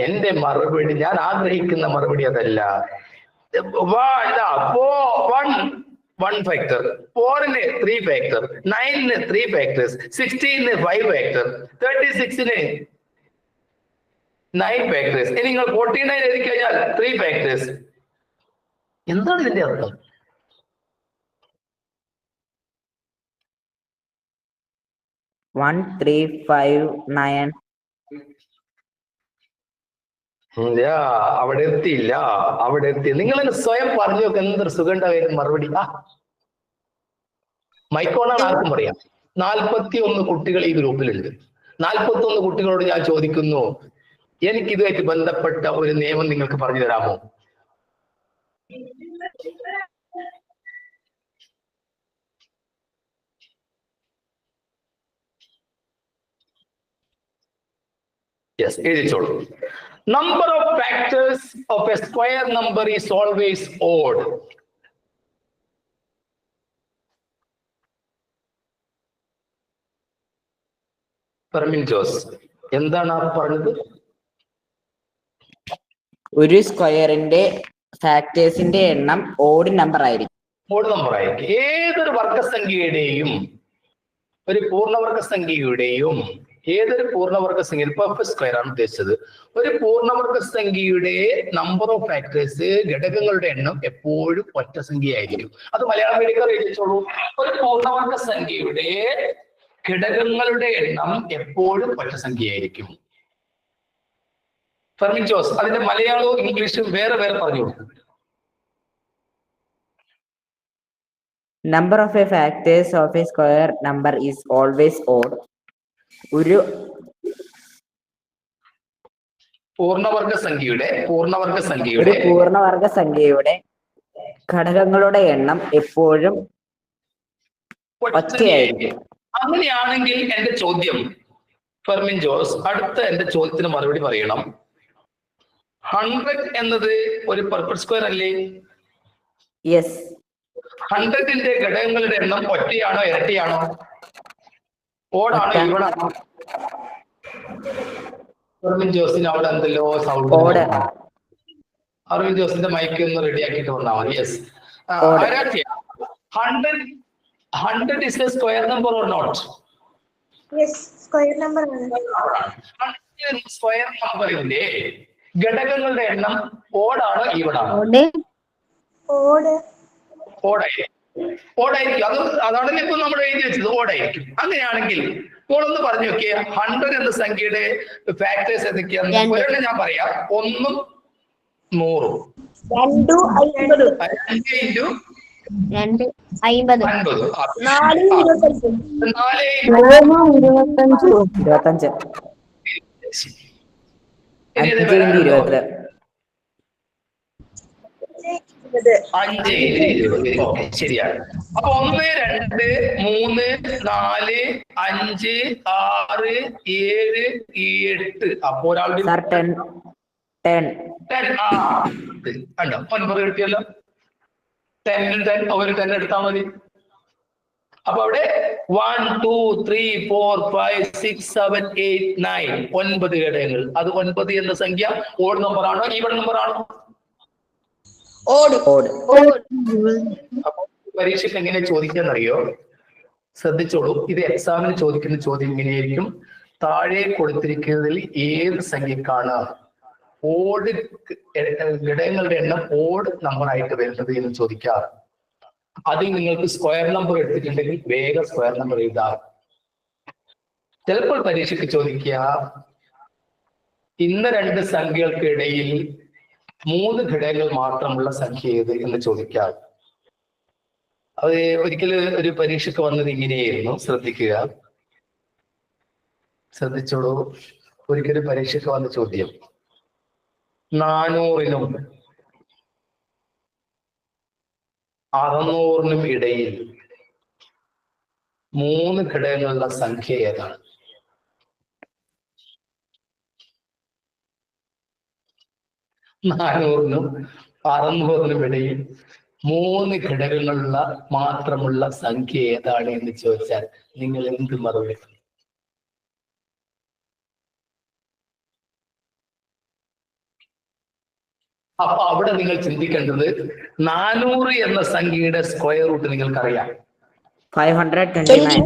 എന്റെ മറുപടി, ഞാൻ ആഗ്രഹിക്കുന്ന മറുപടി അതല്ല. 1 ഫാക്ടർ, 4-ന് 3 ഫാക്ടർ, 9-ന് 3 ഫാക്ടേഴ്സ്, 16-ന് 5 ഫാക്ടർ, 36-ന് 9 ഫാക്ടേഴ്സ്. ഇനി നിങ്ങൾ 49 എഴുതി കഴിഞ്ഞാൽ 3 ഫാക്ടേഴ്സ്. എന്താണ് ഇതിന്റെ അർത്ഥം? One, 3, 5, 9. അവിടെ എത്തിയില്ല. അവിടെ എത്തി. നിങ്ങൾ സ്വയം പറഞ്ഞു നോക്ക്, എന്തൊരു സുഖണ്ടായിരുന്നു മറുപടി. മൈക്കോണാണ്, ആർക്കും പറയാം. 41 കുട്ടികൾ ഈ ഗ്രൂപ്പിലുണ്ട്. 41 കുട്ടികളോട് ഞാൻ ചോദിക്കുന്നു, എനിക്ക് ഇതുമായിട്ട് ബന്ധപ്പെട്ട ഒരു നിയമം നിങ്ങൾക്ക് പറഞ്ഞു തരാമോ? Yes, എഴുതിച്ചോളൂ. Number of factors of a square number is always odd. Fermin Jose, എന്താണ് ആ പറഞ്ഞത്? ഒരു സ്ക്വയറിന്റെ ഫാക്ടേഴ്സിന്റെ എണ്ണം ഓഡ് നമ്പർ ആയിരിക്കും. ഓഡ് നമ്പർ ആയിരിക്കും. ഏതൊരു വർഗസംഖ്യയുടെയും, ഒരു പൂർണ്ണവർഗ സംഖ്യയുടെയും, ഏതൊരു പൂർണ്ണവർഗ സംഖ്യ, ഇപ്പൊ സ്ക്വയർ ആണ് ഉദ്ദേശിച്ചത്, ഒരു പൂർണ്ണവർഗ സംഖ്യയുടെ നമ്പർ ഓഫ് ഫാക്ടേഴ്സ്, ഘടകങ്ങളുടെ എണ്ണം എപ്പോഴും ഒറ്റ സംഖ്യയായിരിക്കും. അത് മലയാളം മീഡിയക്കാർ എഴുതിച്ചോളൂ. ഒരു പൂർണ്ണവർഗ സംഖ്യയുടെ ഘടകങ്ങളുടെ എണ്ണം എപ്പോഴും ഒറ്റ സംഖ്യയായിരിക്കും. ഫെർമിൻ ജോസ്, അതിന്റെ മലയാളവും ഇംഗ്ലീഷും വേറെ വേറെ പറഞ്ഞു കൊടുക്കും. Number of a factors of a square number is always odd. ഒരു പൂർണ്ണവർഗ സംഖ്യയുടെ ഘടകങ്ങളുടെ എണ്ണം എപ്പോഴും ഒറ്റയായിരിക്കും. അങ്ങനെയാണെങ്കിൽ എന്റെ ചോദ്യം, ഫെർമിൻ ജോസ്, അടുത്ത എന്റെ ചോദ്യത്തിന് മറുപടി പറയണം. 100 എന്നത് ഒരു പെർഫെക്റ്റ് സ്ക്വയർ അല്ലേ? യെസ്. 100ന്റെ ഘടകങ്ങളുടെ എണ്ണം ഒറ്റയാണോ ഇരട്ടിയാണോ? ഓടാണോ ഇവടാണോ? ഫെർമിൻ ജോസിന് അവിടെ എന്തല്ലോ സൗണ്ട്. അരവിന്ദ് ജോസിന്റെ മൈക്ക് ഒന്ന് റെഡി ആക്കിയിട്ട് വന്നാൽ മതി. Yes. 100 is a square number or not? Yes, square number ആണ്. സ്ക്വയർ നമ്പറിന്റെ ഘടകങ്ങളുടെ എണ്ണം ഓടാണോ ഈവണാണോ? ഓടായിരിക്കും. അതാണല്ലോ ഇപ്പൊ നമ്മൾ എഴുതി വെച്ചത്, ഓടായിരിക്കും. അങ്ങനെയാണെങ്കിൽ നമ്മളൊന്ന് പറഞ്ഞു നോക്കിയേ, 100 എന്ന സംഖ്യയുടെ ഫാക്ടേഴ്സ് ഏതൊക്കെയാണ്? ഒരെണ്ണം ഞാൻ പറയാം. 1 100, 2 50, 5 50, 4 25. 5 20. ശരിയാണ്. അപ്പൊ 1 2 3 4 5 6 7 8. അപ്പൊ ഒരാളുടെ 10. 10. കണ്ടോ 9 കിട്ടിയല്ലോ. 10 10 ഒരു 10 എടുത്താൽ മതി. അപ്പൊ അവിടെ 1 2 3 4 5 6 7 8 9 9 ഘടകങ്ങൾ. അത് 9 എന്ന സംഖ്യ ഓഡ് നമ്പർ ആണോ ഈവൺ നമ്പർ ആണോ? Odd. Odd. അപ്പൊ പരീക്ഷയ്ക്ക് എങ്ങനെ ചോദിക്കാന്നറിയോ? ശ്രദ്ധിച്ചോളൂ. ഇത് എക്സാമിന് ചോദിക്കുന്ന ചോദ്യം ഇങ്ങനെയായിരിക്കും. താഴെ കൊടുത്തിരിക്കുന്നതിൽ ഏത് സംഖ്യക്കാണ് ഓഡ് ഘടകങ്ങളുടെ എണ്ണം ഓഡ് നമ്പർ ആയിട്ട് വരുന്നത് എന്ന് ചോദിക്കാം. അതിൽ നിങ്ങൾക്ക് സ്ക്വയർ നമ്പർ എടുത്തിട്ടുണ്ടെങ്കിൽ വേഗം സ്ക്വയർ നമ്പർ എഴുതാം. ചിലപ്പോൾ പരീക്ഷയ്ക്ക് ചോദിക്കുക ഇന്ന രണ്ട് സംഖ്യകൾക്കിടയിൽ 3 ഘടകങ്ങൾ മാത്രമുള്ള സംഖ്യ ഏത് എന്ന് ചോദിക്കാം. അത് ഒരിക്കലും ഒരു പരീക്ഷയ്ക്ക് വന്നത് ഇങ്ങനെയായിരുന്നു. ശ്രദ്ധിച്ചോളൂ. ഒരിക്കലും പരീക്ഷയ്ക്ക് വന്ന ചോദ്യം 400-നും 600-നും ഇടയിൽ 3 ഘടകങ്ങളുള്ള സംഖ്യ ഏതാണ്? നാനൂറിനും 600-നും ഇടയിൽ 3 ഘടകങ്ങളുള്ള മാത്രമുള്ള സംഖ്യ ഏതാണ് എന്ന് ചോദിച്ചാൽ നിങ്ങൾ എന്ത് മറുപടി? അപ്പൊ അവിടെ നിങ്ങൾ ചിന്തിക്കേണ്ടത് 400 എന്ന സംഖ്യയുടെ സ്ക്വയർ റൂട്ട് നിങ്ങൾക്കറിയാം. 529.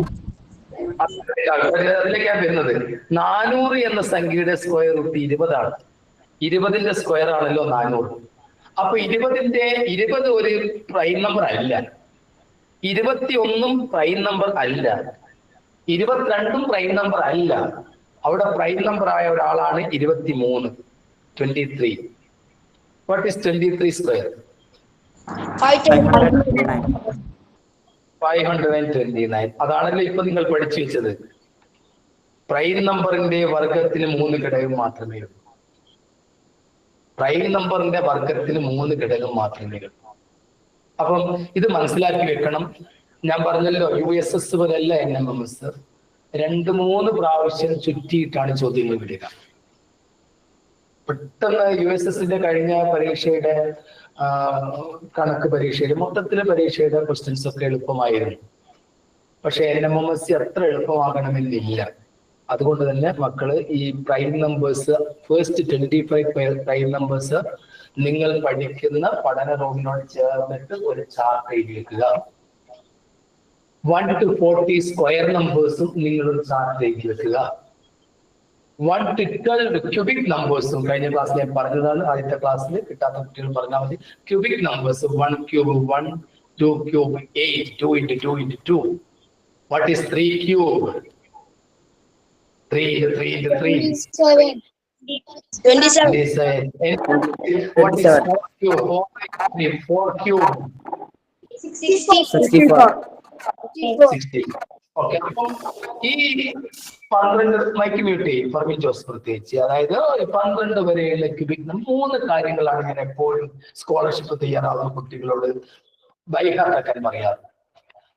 അതിലേക്കാണ് വരുന്നത്. 400 എന്ന സംഖ്യയുടെ സ്ക്വയർ റൂട്ട് 20 ആണ്. 20ന്റെ സ്ക്വയർ ആണല്ലോ 400. അപ്പൊ 20 ഒരു പ്രൈം നമ്പർ അല്ല. 21 പ്രൈം നമ്പർ അല്ല. 22 പ്രൈം നമ്പർ അല്ല. അവിടെ പ്രൈം നമ്പർ ആയ ഒരാളാണ് 23. 23. What is 23 square? 529. അതാണല്ലോ ഇപ്പൊ നിങ്ങൾ പഠിച്ചു വെച്ചത്. പ്രൈം നമ്പറിന്റെ വർഗത്തിന് 3 ഘടകം മാത്രമേ ഉള്ളൂ. പ്രൈം നമ്പറിന്റെ വർഗത്തിന് 3 ഘടകം മാത്രമേ ഉള്ളൂ. അപ്പം ഇത് മനസ്സിലാക്കി വെക്കണം. ഞാൻ പറഞ്ഞല്ലോ USS പോലെയല്ല NMMS. 2-3 പ്രാവശ്യം ചുറ്റിയിട്ടാണ് ചോദ്യങ്ങൾ വിടുക. പെട്ടെന്ന് USSന്റെ കഴിഞ്ഞ പരീക്ഷയുടെ കണക്ക് പരീക്ഷയുടെ മൊത്തത്തിലെ പരീക്ഷയുടെ ക്വസ്റ്റ്യൻസ് ഒക്കെ എളുപ്പമായിരുന്നു. പക്ഷെ NMMS അത്ര എളുപ്പമാകണമെന്നില്ല. അതുകൊണ്ട് തന്നെ മക്കള് ഈ prime numbers first 25 prime numbers നിങ്ങൾ പഠിക്കുന്ന പഠന റൂമിനോട് ചേർന്നിട്ട് ഒരു ചാർട്ട് എഴുതി വെക്കുക. 1 to 40 സ്ക്വയർ നമ്പേഴ്സും നിങ്ങൾ ഒരു ചാർട്ട് എഴുതി വെക്കുക. 1 to 12 ക്യൂബിക് നമ്പേഴ്സും കഴിഞ്ഞ ക്ലാസ്സിൽ ഞാൻ പറഞ്ഞതാണ്. ആദ്യത്തെ ക്ലാസ്സിൽ കിട്ടാത്ത കുട്ടികൾ പറഞ്ഞാൽ മതി. Cubic numbers 1 cube 1, 2 cube 8, 2 into 2 into 2. What is 3 cube? 3 into 3 into 3. 27. 27. What is 4 cube? 4 cube. 64. 60. Okay. അപ്പം ഈ 12 മൈക്ക് മ്യൂട്ട് ചെയ്യും ഫർമിൻ ജോസ് പ്രത്യേകിച്ച്. അതായത് 12 വരെയുള്ള ക്യൂബിക് 3 കാര്യങ്ങളാണ് ഞാൻ എപ്പോഴും സ്കോളർഷിപ്പ് തയ്യാറാവുന്ന കുട്ടികളോട് ബൈഹാർട്ടാക്കാൻ പറയാറ്.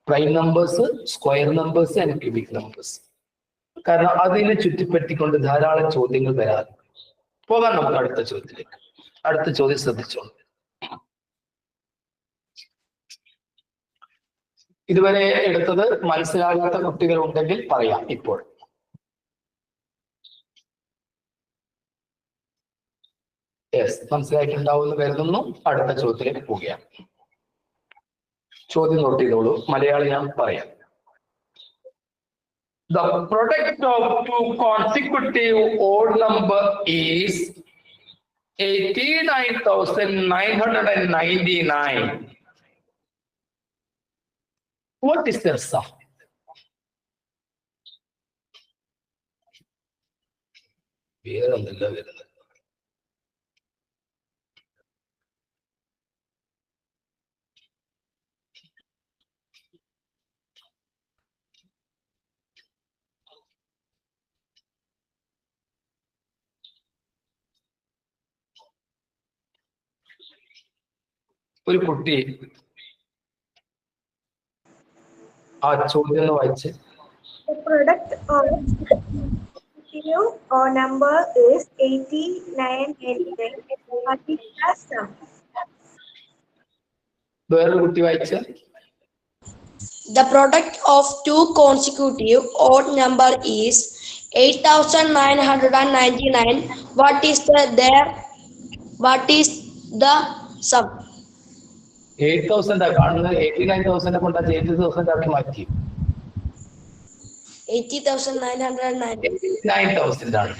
Prime numbers, square numbers and cubic numbers. കാരണം അതിനെ ചുറ്റിപ്പറ്റിക്കൊണ്ട് ധാരാളം ചോദ്യങ്ങൾ വരാറുണ്ട്. പോകാം നമുക്ക് അടുത്ത ചോദ്യത്തിലേക്ക്. അടുത്ത ചോദ്യം ശ്രദ്ധിച്ചോളൂ. ഇതുവരെ എടുത്തത് മനസ്സിലാകാത്ത കുട്ടികൾ ഉണ്ടെങ്കിൽ പറയാം ഇപ്പോൾ. യെസ്, മനസ്സിലായിട്ടുണ്ടാവുമെന്ന് കരുതുന്നു. അടുത്ത ചോദ്യത്തിലേക്ക് പോവുകയാണ്. ചോദ്യം നോട്ട് ചെയ്തോളൂ. മലയാളം ഞാൻ പറയാം. The product of 2 consecutive odd number is 89,999. What is their sum? വേറൊന്നല്ല വരുന്നത്. ഒരു കുട്ടി ആ ചോദ്യം ഒന്ന് വായിച്ച്. The product of number is 8989. What is the sum? വേറൊരു കുട്ടി വായിച്ച The product of two consecutive odd number is 8999. What is the sum? 8,000 കാണുന്നത് 89,000 കൊണ്ട് 80,000 ആക്കി മാറ്റി 80,990. 9,000 ആണ്.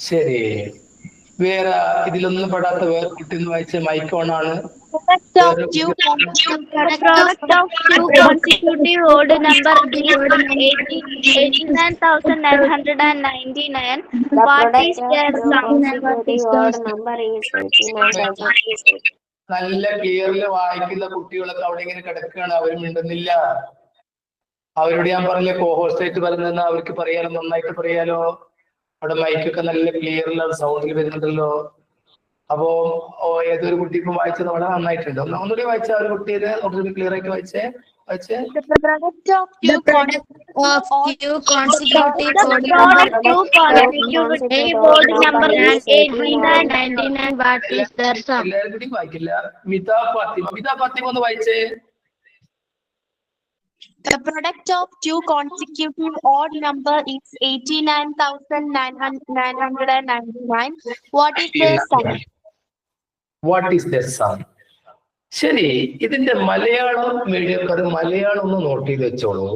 ശരി, വേറെ ഇതിലൊന്നും പെടാത്ത വേറെ കുട്ടി എന്ന് വായിച്ച മൈക്ക് ഓൺ ആണ്. Product of two consecutive odd number is 89,999. What is their sum? നല്ല ക്ലിയറിൽ വായിക്കുന്ന കുട്ടികളൊക്കെ അവിടെ ഇങ്ങനെ കിടക്കുകയാണ്, അവർ മിണ്ടുന്നില്ല. അവരോട് ഞാൻ പറഞ്ഞ കോഹോസ്റ്റ് ആയിട്ട് പറഞ്ഞതെന്ന് അവർക്ക് പറയാലോ, നന്നായിട്ട് പറയാലോ. അവിടെ മൈക്കൊക്കെ നല്ല ക്ലിയറിലാണ്, സൗണ്ടിൽ വരുന്നുണ്ടല്ലോ. അപ്പോ ഏതൊരു കുട്ടി ഇപ്പൊ വായിച്ചത് വളരെ നന്നായിട്ടുണ്ട്. ഒന്നുകൂടി വായിച്ച ഒരു കുട്ടിയെ ഒന്നുകൂടി ക്ലിയർ ആയിട്ട് വായിച്ചേ. The product of two consecutive odd number is 8999. What is their sum? എല്ലാവരും കൂടി വായിക്കില്ല. മിതാ ഫാത്തിമ ഒന്ന് വായിച്ചേ. The product of two consecutive odd number is 89,999. What is their sum? What is their sum? ശരി, ഇതിന്റെ മലയാളം മീഡിയക്കാർ മലയാളം ഒന്ന് നോട്ട് ചെയ്ത് വെച്ചോളൂ.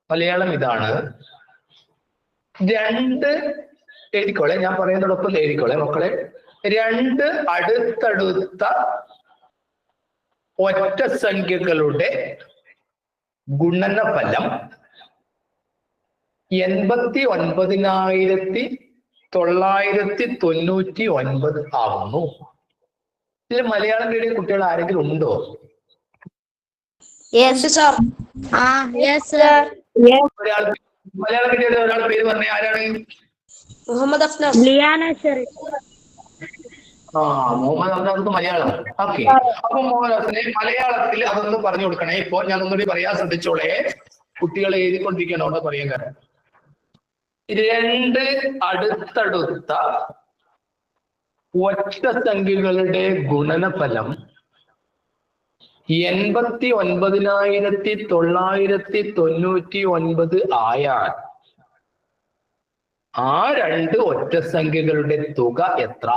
മലയാളം ഇതാണ്. 2 എഴുതിക്കോളെ, ഞാൻ പറയുന്നതോടൊപ്പം എഴുതിക്കോളെ മക്കളെ. 2 അടുത്തടുത്ത ഒറ്റ സംഖ്യകളുടെ ഗുണനഫലം 89,999 ആവുന്നു. ഇതിൽ മലയാളം മീഡിയം കുട്ടികൾ ആരെങ്കിലും ഉണ്ടോ? Yes, sir. Yes, sir. ഒരാൾ മലയാളം മീഡിയം ഒരാൾ പേര് പറഞ്ഞ ആരാണ്? Muhammad Afnas. Liana Sharif. Muhammad അബ്ദാർക്ക് മലയാളം. ഓക്കെ, അപ്പൊ മോഹൻദാസിനെ മലയാളത്തിൽ അതൊന്ന് പറഞ്ഞു കൊടുക്കണേ. ഇപ്പൊ ഞാൻ ഒന്നുകൂടി പറയാൻ ശ്രദ്ധിച്ചോളെ, കുട്ടികളെ എഴുതിക്കൊണ്ടിരിക്കണോ എന്ന് പറയാൻ കാരണം 2 അടുത്തടുത്ത ഒറ്റ സംഖ്യകളുടെ ഗുണനഫലം 89,999 ആയാൽ ആ 2 ഒറ്റ സംഖ്യകളുടെ തുക എത്ര?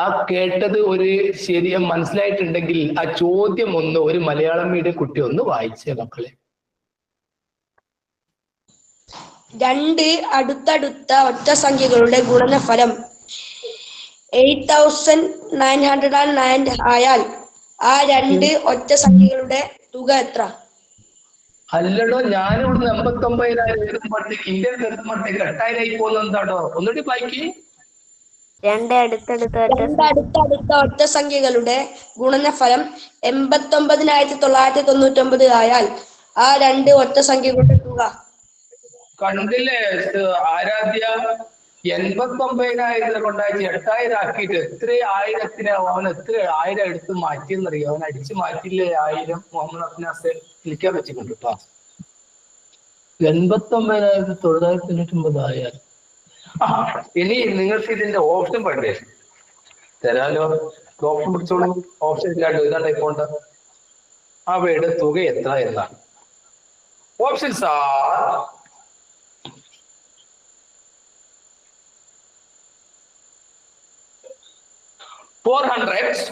ആ കേട്ടത് ഒരു ശരിയ മനസ്സിലായിട്ടുണ്ടെങ്കിൽ ആ ചോദ്യം ഒന്ന് ഒരു മലയാളം മീഡിയം കുട്ടി ഒന്ന് വായിച്ചേ മക്കളെ. 2 അടുത്തടുത്ത ഒറ്റ സംഖ്യകളുടെ ഗുണനഫലം 8909 ആയാൽ ആ 2 ഒറ്റ സംഖ്യകളുടെ തുക എത്ര? അല്ലടോ, ഞാനിവിടുന്ന് 89,000 എഴുതുമ്പോഴത്തേക്ക് ഇന്ത്യൻ എഴുതുമ്പോഴത്തേക്ക് 8,000 ആയി പോകുന്നത് എന്താണോ? ഒന്നുകൂടി വായിക്കി. 2 അടുത്തടുത്ത ഒറ്റ സംഖ്യകളുടെ ഗുണനഫലം 89,999 ആയാൽ ആ 2 ഒറ്റ സംഖ്യകളുടെ തുക. കണ്ടില്ലേ ആരാധ്യ, 89,000 കൊണ്ടാക്കി 8,000 ആക്കിയിട്ട് എത്ര 1000-ത്തിന് അവൻ എത്ര 1000 എടുത്ത് മാറ്റിയെന്നറിയോ? അവൻ അടിച്ചു മാറ്റില്ലേ 1000. മുഹമ്മദ് അഫ്നാസ് വിളിക്കാൻ വെച്ചിട്ടുണ്ട് കേട്ടോ. 89,999 ആയാൽ ഇനി നിങ്ങൾക്ക് ഇതിന്റെ ഓപ്ഷൻ വേണ്ടേ? തരാലോ, ഓപ്ഷൻ പിടിച്ചോളൂ. ഓപ്ഷൻ ഇല്ലാണ്ട് ഇതാ ടൈപ്പ് ഉണ്ട്. അവയുടെ തുക എത്ര എന്നാണ്. Options are 400,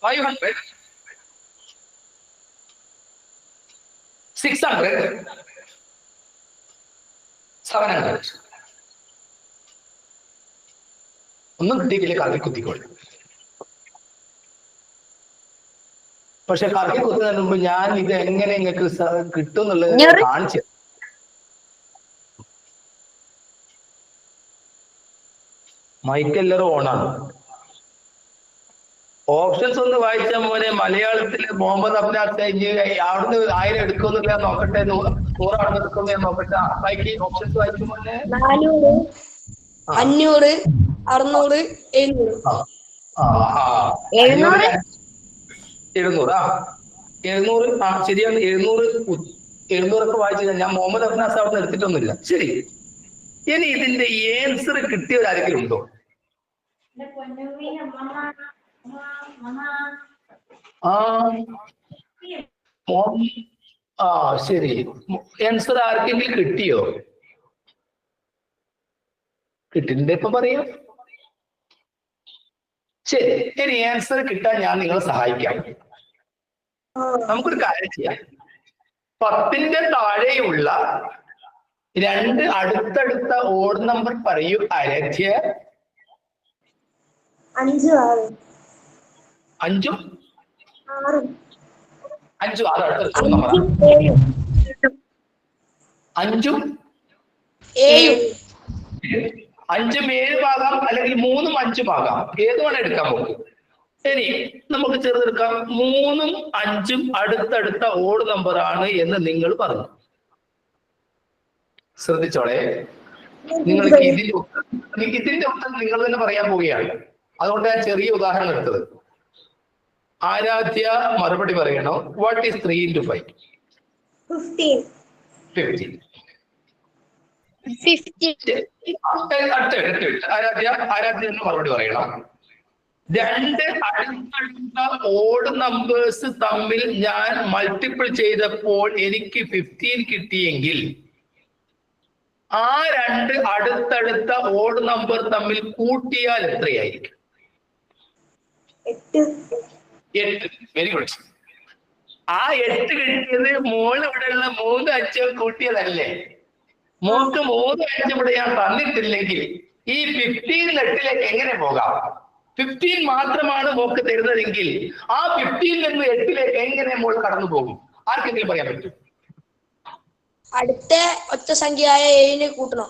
500, 600, 700. ഒന്നും കിട്ടിയില്ലേ കറക്കി കുത്തിക്കോളൂ. പക്ഷെ കറക്കി കുത്തുന്നതിന് മുമ്പ് ഞാൻ ഇത് എങ്ങനെ നിങ്ങൾക്ക് കിട്ടും എന്നുള്ളത് കാണിച്ചു. മൈക്കെല്ലാരും ഓണാണ്. ഓപ്ഷൻസ് ഒന്ന് വായിച്ച മോനെ. മലയാളത്തില് മുഹമ്മദ് അഫ്നാസ് അവിടുന്ന് 1000 എടുക്കുന്നില്ല നോക്കട്ടെ, 100 അവിടെ എടുക്കുന്ന നോക്കട്ടെ. വായിക്കി, ഓപ്ഷൻസ് വായിക്കും മോനെ. 400, 500, 600 700 700 700 ശരിയാണ്. 700 വായിച്ചു. ഞാൻ മുഹമ്മദ് അഫ്നാസ് അവിടെ എടുത്തിട്ടൊന്നുമില്ല. ശരി, ഇനി ഇതിന്റെ ആൻസർ കിട്ടിയവരാരെങ്കിലും ഉണ്ടോ? ശരി, ആൻസർ ആർക്കെങ്കിലും കിട്ടിയോ? കിട്ടിന്റെ ഇപ്പൊ പറയാം. ശരി, ഇനി ആൻസർ കിട്ടാൻ ഞാൻ നിങ്ങളെ സഹായിക്കാം. നമുക്കൊരു കാര്യം ചെയ്യാം. 10ന്റെ താഴെയുള്ള 2 അടുത്തടുത്ത ഓഡ് നമ്പർ പറയൂ ആരാധ്യ. 5 6 5 6 5 6 അടുത്ത നമ്പർ 5 7 5 7 ഭാഗം അല്ലെങ്കിൽ 3 5 ഭാഗം ഏത് വേണം എടുക്കാൻ പോകും. ഇനി നമുക്ക് ചെറുതെടുക്കാം. 3 5 അടുത്തടുത്ത ഓഡ് നമ്പർ ആണ് എന്ന് നിങ്ങൾ പറഞ്ഞു. ശ്രദ്ധിച്ചോളെ, നിങ്ങൾക്ക് ഇതിന്റെ ഉത്തരം നിങ്ങൾ തന്നെ പറയാൻ പോവുകയാണ്. അതുകൊണ്ട് ഞാൻ ചെറിയ ഉദാഹരണം എടുത്തത്. ആരാധ്യ മറുപടി പറയണോ. What is 3 into 5? 15. ആരാധ്യ മറുപടി പറയണം. 2 അടുത്തടുത്ത ഓഡ് നമ്പേഴ്സ് തമ്മിൽ ഞാൻ മൾട്ടിപ്പിൾ ചെയ്തപ്പോൾ എനിക്ക് 15 കിട്ടിയെങ്കിൽ ആ 2 അടുത്തടുത്ത ഓഡ് നമ്പർ തമ്മിൽ കൂട്ടിയാൽ എത്രയായിരിക്കും? 8. Very good. ആ 8 കിട്ടിയത് മോള് ഇവിടെയുള്ള 3 5 കൂട്ടിയതല്ലേ? മോക്ക് 3 5 ഇവിടെ ഞാൻ തന്നിട്ടില്ലെങ്കിൽ ഈ 15 8ലേക്ക് എങ്ങനെ പോകാം? 15 മാത്രമാണ് മോക്ക് തരുന്നതെങ്കിൽ ആ 15 നിന്ന് 8ലേക്ക് എങ്ങനെ മോൾ കടന്നു പോകും? ആർക്കെങ്കിലും പറയാൻ പറ്റും? അടുത്ത ഒറ്റ സംഖ്യയായ 7 കൂട്ടണം.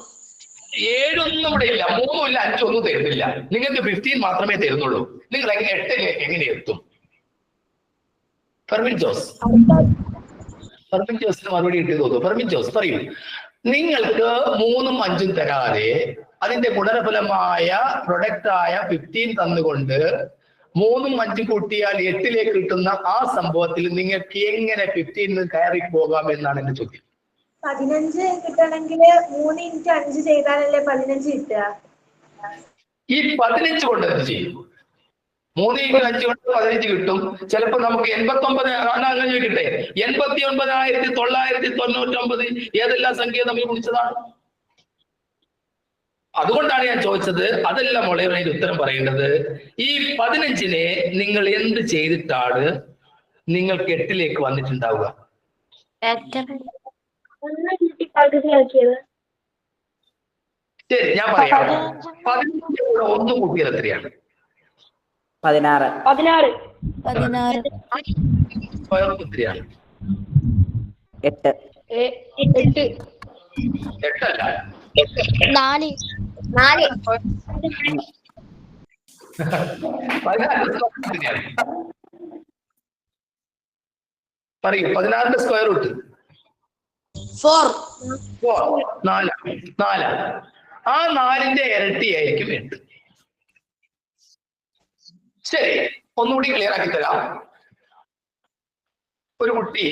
7 ഒന്നും ഇവിടെ ഇല്ല, 3 ഇല്ല, 5 ഒന്നും തരുന്നില്ല. നിങ്ങൾക്ക് 15 മാത്രമേ തരുന്നുള്ളൂ. നിങ്ങൾ എങ്ങനെ 8ലേക്ക് എങ്ങനെ എത്തും? ഫർമിൻ ജോസ് മറുപടി കിട്ടിയത് തോന്നുന്നു. ഫർമിൻ ജോസ് പറയൂ. നിങ്ങൾക്ക് 3ഉം 5ഉം തരാതെ അതിന്റെ ഗുണനഫലമായ പ്രൊഡക്റ്റ് ആയ 15 തന്നുകൊണ്ട് 3ഉം 5ഉം കൂട്ടിയാൽ 8ലേക്ക് കിട്ടുന്ന ആ സംഭവത്തിൽ നിങ്ങൾക്ക് എങ്ങനെ 15 കയറി പോകാം എന്നാണ് എന്റെ ചോദ്യം. 15 കിട്ടണമെങ്കിൽ 3 into 5 ചെയ്താലല്ലേ 15 കിട്ടുക. ഈ 15 കൊണ്ട് എന്ത് ചെയ്യും? 3 into 5 കൊണ്ട് 15 കിട്ടും. ചിലപ്പോ നമുക്ക് 89 അങ്ങനെ ചോദിക്കട്ടെ, 89,999 ഏതെല്ലാം സംഖ്യ തമ്മിൽ കുടിച്ചതാണ്? അതുകൊണ്ടാണ് ഞാൻ ചോദിച്ചത്. അതല്ല മോളെ അതിന് ഉത്തരം പറയേണ്ടത്. ഈ 15നെ നിങ്ങൾ എന്ത് ചെയ്തിട്ടാണ് നിങ്ങൾക്ക് 8ലേക്ക് വന്നിട്ടുണ്ടാവുക? ശരി, ഞാൻ പറയാം. 15 കൂടെ 1 കൂട്ടിയാൽ എത്രയാണ്? 16. എത്രയാണ്? 8. 8 അല്ല, 4. 16 പറയൂ. 16ന്റെ സ്ക്വയർ റൂട്ട് 4. 4. ആ 4ന്റെ ഇരട്ടിയായിരിക്കും 8. ശരി, ഒന്നുകൂടി ക്ലിയർ ആക്കി തരാം. ഒരു കുട്ടി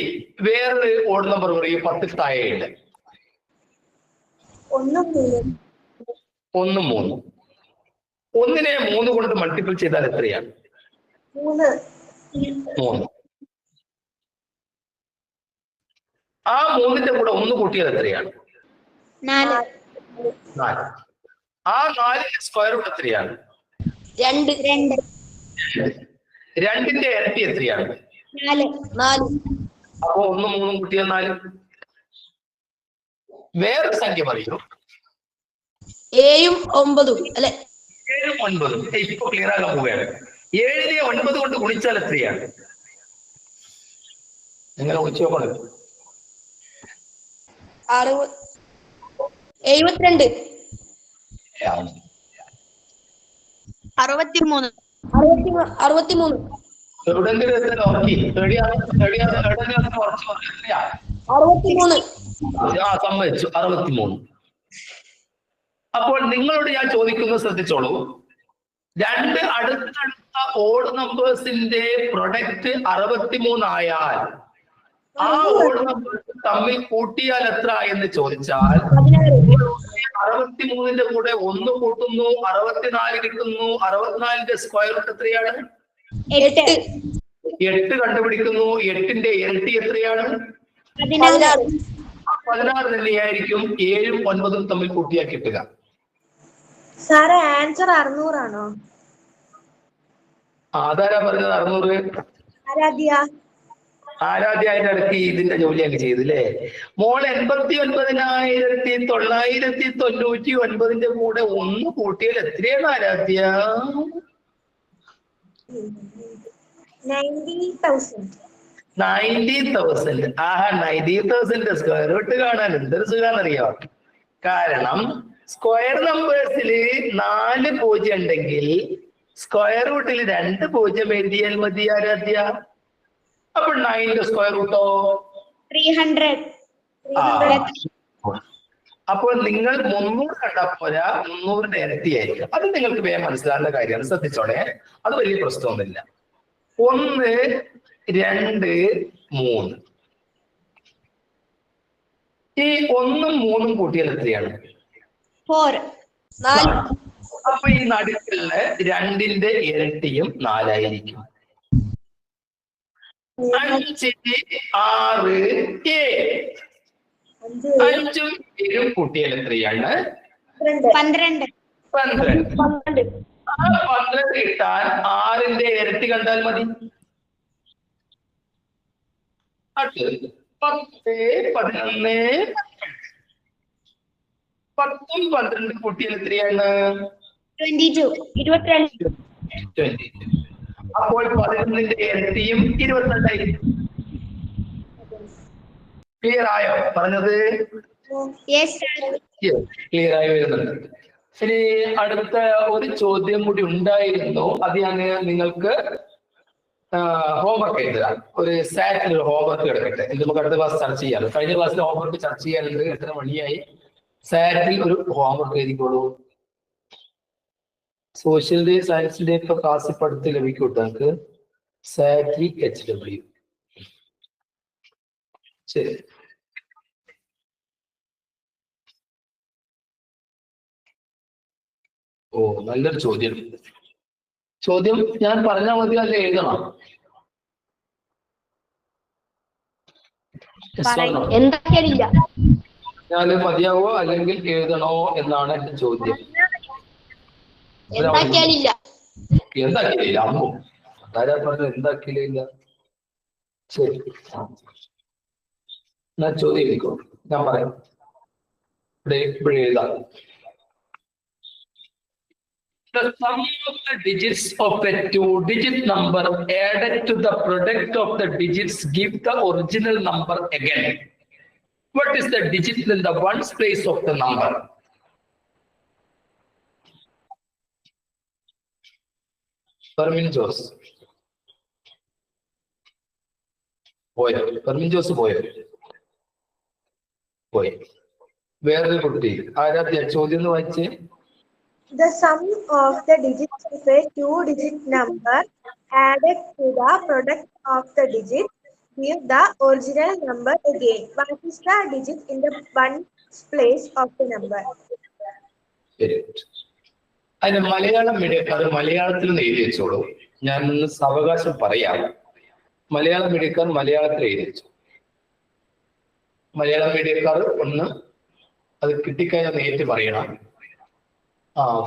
വേറൊരു ഓഡ് നമ്പർ പറയും. 10 താഴെയുണ്ട്. 1 3. 1നെ 3 കൊണ്ട് മൾട്ടിപ്പിൾ ചെയ്താൽ എത്രയാണ്? 3. ആ 3ന്റെ കൂടെ 1 കൂട്ടിയാൽ എത്രയാണ്? 4. 4. ആ 4ന്റെ സ്ക്വയർ റൂട്ട് എത്രയാണ്? 2. 2ന്റെ ഇരട്ടി എത്രയാണ്? 4. അപ്പോ 1 3 കൂട്ടിയാൽ 4. വേറൊരു സംഖ്യ പറയൂ. 7ഉം 9ഉം അല്ലെ? 7ഉം 9ഉം ഇപ്പൊ ക്ലിയർ ആകാൻ പോവുകയാണ്. 7നെ 9 കൊണ്ട് ഗുണിച്ചാൽ എത്രയാണ്? നിങ്ങൾ ഗുണിച്ചു നോക്കണം. 72. 63. 63. എവിടെങ്കിലും നോക്കി എത്രയാ? 63. സമ്മതിച്ചു. 63. അപ്പോൾ നിങ്ങളോട് ഞാൻ ചോദിക്കുന്നത് ശ്രദ്ധിച്ചോളൂ. രണ്ട് അടുത്തടുത്ത ഓഡ് നമ്പേഴ്സിന്റെ പ്രൊഡക്റ്റ് 63 ആയാൽ ആ ഓഡ് നമ്പേഴ്സ് തമ്മിൽ കൂട്ടിയാൽ എത്ര എന്ന് ചോദിച്ചാൽ 63ന്റെ കൂടെ 1 കൂട്ടുന്നു, 64 കിട്ടുന്നു. 64ന്റെ സ്ക്വയർ റൂട്ട് എത്രയാണ്? 8 കണ്ടുപിടിക്കുന്നു. 8ന്റെ ഇരട്ടി എത്രയാണ്? 16 തന്നെയായിരിക്കും 7ഉം 9ഉം തമ്മിൽ കൂട്ടിയാൽ കിട്ടുക. സാറേ ആൻസർ 600 ആണോ? ആധാരാ പറഞ്ഞത് 600? ആരാധ്യായിട്ട് ഇടയ്ക്ക് ഇതിന്റെ ജോലി അങ്ങ് ചെയ്തു അല്ലേ? മോൾ 89,999ന്റെ കൂടെ 1 കൂട്ടിയാൽ എത്രയാണ് ആരാധ്യ? 90,000. ആഹാ, 90,000 സ്ക്വയർ റൂട്ട് കാണാൻ എന്തൊരു സുഖാന്നറിയോ? കാരണം സ്ക്വയർ നമ്പേഴ്സില് 4 0 ഉണ്ടെങ്കിൽ സ്ക്വയർ റൂട്ടിൽ 2 0 എഴുതിയാൽ മതി ആരാധ്യ. അപ്പൊ 9ന്റെ സ്ക്വയർ റൂട്ടോ 300. അപ്പോൾ നിങ്ങൾ 300 കണ്ടാൽ പോരാ, 300ന്റെ ഇരട്ടിയായിരിക്കും. അത് നിങ്ങൾക്ക് വേഗം മനസ്സിലാകുന്ന കാര്യമാണ്, ശ്രദ്ധിച്ചോടെ. അത് വലിയ പ്രശ്നമൊന്നുമില്ല. 1 2 3 ഈ 1ഉം 3ഉം കൂട്ടിയാൽ എത്രയാണ്? 4. അപ്പൊ ഈ നടുക്കുള്ള 2ന്റെ ഇരട്ടിയും 4 ആയിരിക്കും. 5 6 7 5ഉം 7ഉം കൂട്ടിയാൽ എത്രയാണ്? 12. ആ 12 കിട്ടാൻ 6ന്റെ ഇരട്ടി കണ്ടാൽ മതി. അടുത്ത് 10 11 10ഉം 12ഉം കൂട്ടിയാൽ എത്രയാണ്? 22. 22. അപ്പോൾ 11ന്റെ ഇരട്ടിയും 22 ക്ലിയർ ആയോ പറഞ്ഞത്? Yes, sir. ക്ലിയർ ആയി വരുന്നുണ്ട്. ഇനി അടുത്ത ഒരു ചോദ്യം കൂടി ഉണ്ടായിരുന്നു, അത് ഞാൻ നിങ്ങൾക്ക് ഹോംവർക്ക് എഴുതുക. ഒരു സാറ്റിൽ ഒരു ഹോംവർക്ക് എടുക്കട്ടെ, ഇത് നമുക്ക് അടുത്ത ക്ലാസ് ചർച്ച ചെയ്യാം. കഴിഞ്ഞ ക്ലാസ്സിൽ ഹോംവർക്ക് ചർച്ച ചെയ്യാനുണ്ട്, എത്ര മണിയായി? സാറ്റിൽ ഒരു ഹോംവർക്ക് എഴുതിക്കോളൂ. സോഷ്യലിന്റെ സയൻസിന്റെ ഒക്കെ ക്ലാസ് പഠിത്ത് ലഭിക്കൂട്ടോ നമുക്ക്. സാറ്റി HW. ശരി. ഓ, നല്ലൊരു ചോദ്യം. ചോദ്യം ഞാൻ പറഞ്ഞാൽ മതി, അല്ലെ എഴുതണം? ഞാൻ മതിയാവോ അല്ലെങ്കിൽ എഴുതണോ എന്നാണ് എന്റെ ചോദ്യം. എന്താക്കിയില്ല അമ്മു, ആരാ പറഞ്ഞത് എന്താക്കിയില്ല? ശരി, ഞാൻ ചോദ്യം എഴുതിക്കോ, ഞാൻ പറയാം. ഇവിടെ എഴുതാം. The sum of the digits of a 2-digit number added to the product of the digits give the original number again. What is the digit in the ones place of the number? Fermin Jose. Fermin Jose പോയോ? വേറൊരു കുട്ടി ആരാധ്യ ചോദ്യം ഒന്ന് വായിച്ചേ. The sum of the digits of a 2-digit number added to the product of the digit give the original number again. What is the digit in the ones place of the number? അതിന് മലയാളം മീഡിയക്കാർ മലയാളത്തിൽ നിന്ന് എഴുതി വെച്ചോളൂ. ഞാൻ ഒന്ന് സാവകാശം പറയാം. മലയാളം മീഡിയക്കാർ മലയാളത്തിൽ എഴുതി വെച്ചു. മലയാളം മീഡിയക്കാർ ഒന്ന് അത് കിട്ടിക്കഴിഞ്ഞാൽ നേരിട്ട് പറയണം.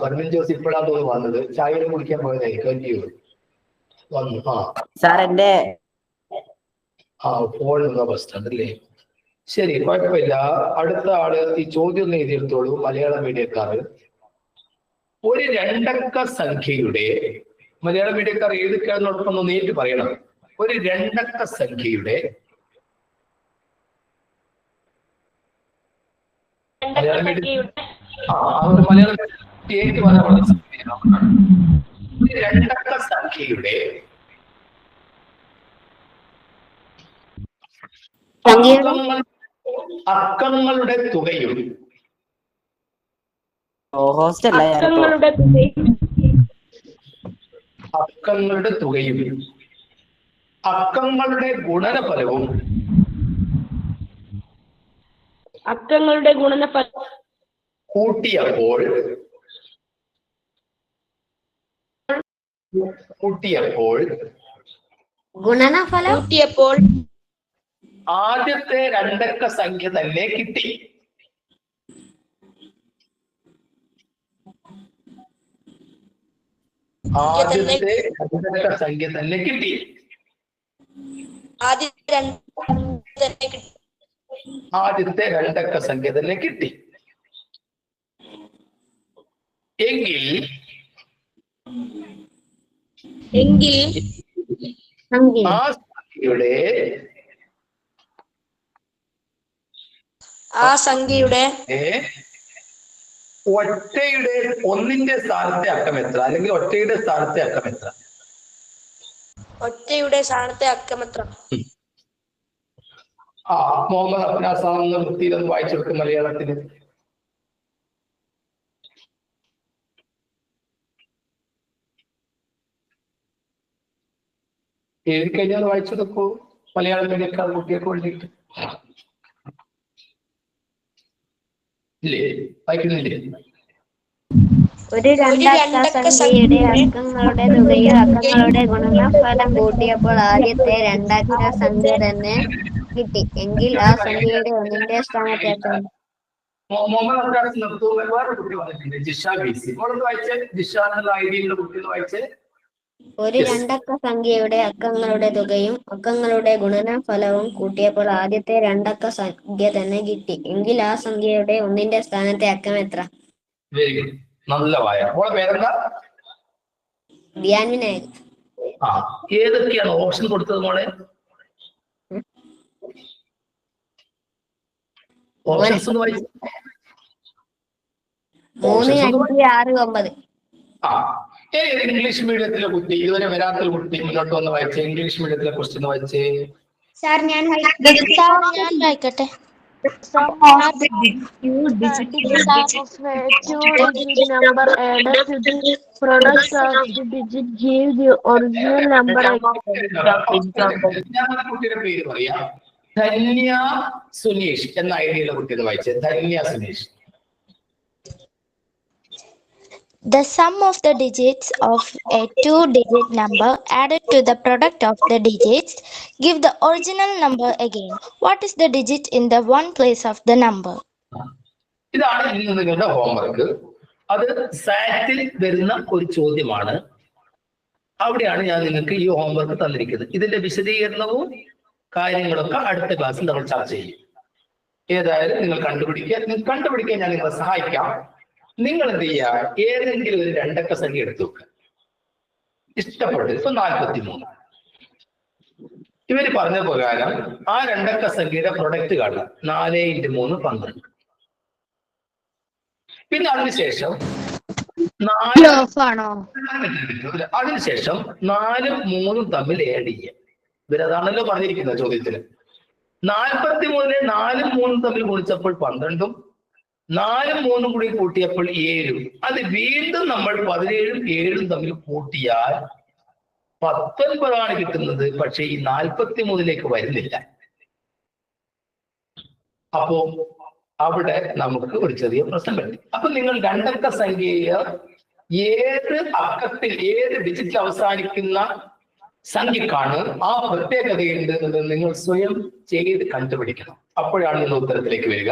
ഫെർമിൻ ജോസ് ഇപ്പോഴാണ് തോന്നുന്നു വന്നത്. ചായ കുടിക്കാൻ പോയതായിരിക്കും. വന്നു. സാർ എന്റെ ഫോൺ ബസ് സ്റ്റാൻഡ് അല്ലേ? ശരി, കുഴപ്പമില്ല. അടുത്ത ആള് ഈ ചോദ്യം ഒന്ന് എഴുതിയെടുത്തോളൂ. മലയാളം മീഡിയക്കാർ ഒരു 2 അക്ക സംഖ്യയുടെ, മലയാളം മീഡിയക്കാർ എഴുതിക്കാന്നോടൊപ്പം നേരിട്ട് പറയണം. ഒരു 2 അക്ക സംഖ്യയുടെ മലയാളം മീഡിയം മലയാളം ഏത് പറയാനുള്ള 2 അക്ക സംഖ്യയുടെ അക്കങ്ങളുടെ തുകയും ഹോസ്റ്റൽ അക്കങ്ങളുടെ തുകയും അക്കങ്ങളുടെ തുകയും അക്കങ്ങളുടെ ഗുണനഫലവും അക്കങ്ങളുടെ ഗുണനഫലം കൂട്ടിയപ്പോൾ ഗുണനഫലം കൂട്ടിയപ്പോൾ ആദ്യത്തെ രണ്ടക്ക സംഖ്യ തന്നെ കിട്ടി. ആദ്യത്തെ രണ്ടക്ക സംഖ്യ തന്നെ കിട്ടി. ആദ്യത്തെ രണ്ടക്ക സംഖ്യ തന്നെ കിട്ടി എങ്കിൽ ആ സംഖ്യയുടെ ഒറ്റയുടെ ഒന്നിന്റെ സ്ഥാനത്തെ അക്കം എത്ര, അല്ലെങ്കിൽ ഒറ്റയുടെ സ്ഥാനത്തെ അക്കം എത്ര? ഒറ്റയുടെ സ്ഥാനത്തെ അക്കം എത്ര? മുഹമ്മദ് അബ്നാസാന്ന് വൃത്തിയിലൊന്ന് വായിച്ചെടുക്കും മലയാളത്തിന്. എഴുതി കഴിഞ്ഞാൽ വായിച്ചെടുക്കൂ, മലയാളം മീഡിയക്കാർ കുട്ടികൾക്ക് വേണ്ടിയിട്ട്. ഇല്ലേ, വായിക്കുന്നില്ലേ? ഒരു രണ്ടക്ക സംഖ്യയുടെ അക്കങ്ങളുടെ തുകയും അക്കങ്ങളുടെ ഗുണനഫലം കൂട്ടിയപ്പോൾ ആദ്യത്തെ രണ്ടക്ക സംഖ്യ തന്നെ കിട്ടി എങ്കിൽ ആ സംഖ്യയുടെ ഒന്നിന്റെ സ്ഥാനത്തെ അക്കം. മുഹമ്മദ് അബ്നാസ് നിർത്തൂ. വേറെ കുട്ടി വന്നിട്ടുണ്ട്, ജിഷ ബിസി. മോളൊന്ന് വായിച്ചേ, ജിഷ എന്നുള്ള ഐഡിയുള്ള കുട്ടി ഒന്ന് വായിച്ചേ. ഒരു രണ്ടക്ക സംഖ്യയുടെ അക്കങ്ങളുടെ തുകയും അക്കങ്ങളുടെ ഗുണനഫലവും കൂട്ടിയപ്പോൾ ആദ്യത്തെ രണ്ടക്ക സംഖ്യ തന്നെ കിട്ടി എങ്കിൽ ആ സംഖ്യയുടെ ഒന്നിന്റെ സ്ഥാനത്തെ അക്കം എത്ര? വെരി ഗുഡ്, നല്ല വായ. മോളെ പേരെന്താ? ധ്യാൻവിനായക്. ഏതൊക്കെയാണ് ഓപ്ഷൻ കൊടുത്തത് മോളെ? ഓപ്ഷൻസ് ഒന്ന് വായിച്ചു. 3, 5, 6, 9. ഇംഗ്ലീഷ് മീഡിയത്തിലെ കുട്ടി, ഇതുവരെ വരാത്തൊരു കുട്ടി മുന്നോട്ട് വന്ന് വായിച്ചേ. ഇംഗ്ലീഷ് മീഡിയത്തിലെ ക്വസ്റ്റ്യൻ വായിച്ചേ. സാർ ഞാൻ വായിക്കട്ടെ. കുട്ടിയുടെ പേര് പറയാ. ധന്യ സുനീഷ് എന്ന ഐഡിയുള്ള കുട്ടിയെ വായിച്ചേ. Dhanya Suneesh. The sum of the digits of a two-digit number added to the product of the digits give the original number again. What is the digit in the one place of the number? ഇതാണ് ഇന്ന് നിങ്ങളുടെ homework. അത് സാറ്റിൽ വരുന്ന ഒരു ചോദ്യമാണ്. അവിടെയാണ് ഞാൻ നിങ്ങൾക്ക് ഈ ഹോംവർക്ക് തന്നിരിക്കുന്നത്. ഇതിന്റെ വിശദീകരണവും കാര്യങ്ങളൊക്കെ അടുത്ത ക്ലാസ്സിൽ നമ്മൾ ചർച്ച ചെയ്യും. ഏതായാലും നിങ്ങൾ കണ്ടുപിടിക്കാൻ ഞാൻ നിങ്ങളെ സഹായിക്കാം. നിങ്ങൾ എന്ത് ചെയ്യുക, ഏതെങ്കിലും ഒരു രണ്ടക്ക സംഖ്യ എടുത്തു വെക്കുക. ഇഷ്ടപ്പെട്ടു. ഇപ്പൊ 43. ഇവര് പറഞ്ഞ പ്രകാരം ആ രണ്ടക്ക സംഖ്യയുടെ പ്രൊഡക്റ്റ് കാണുക. 4 × 3 12. പിന്നെ അതിനുശേഷം 4 തമ്മിൽ ആഡ് ചെയ്യുക. ഇവരതാണല്ലോ പറഞ്ഞിരിക്കുന്നത് ചോദ്യത്തില്. 43-നെ 4 3 തമ്മിൽ ഗുണിച്ചപ്പോൾ 12, 4 3 കൂടി കൂട്ടിയപ്പോൾ 7. അത് വീണ്ടും നമ്മൾ 17 7 തമ്മിൽ കൂട്ടിയാൽ 19 കിട്ടുന്നത്. പക്ഷെ ഈ 43-ലേക്ക് വരുന്നില്ല. അപ്പോ അവിടെ നമുക്ക് ഒരു ചെറിയ പ്രശ്നം പറ്റി. അപ്പൊ നിങ്ങൾ രണ്ടക്ക സംഖ്യയെ ഏത് അക്കത്തിൽ, ഏത് ഡിജിറ്റിൽ അവസാനിക്കുന്ന സംഖ്യക്കാണ് ആ പ്രത്യേകതയുണ്ട് എന്ന് നിങ്ങൾ സ്വയം ചെയ്ത് കണ്ടുപിടിക്കണം. അപ്പോഴാണ് നിങ്ങൾ ഉത്തരത്തിലേക്ക് വരിക.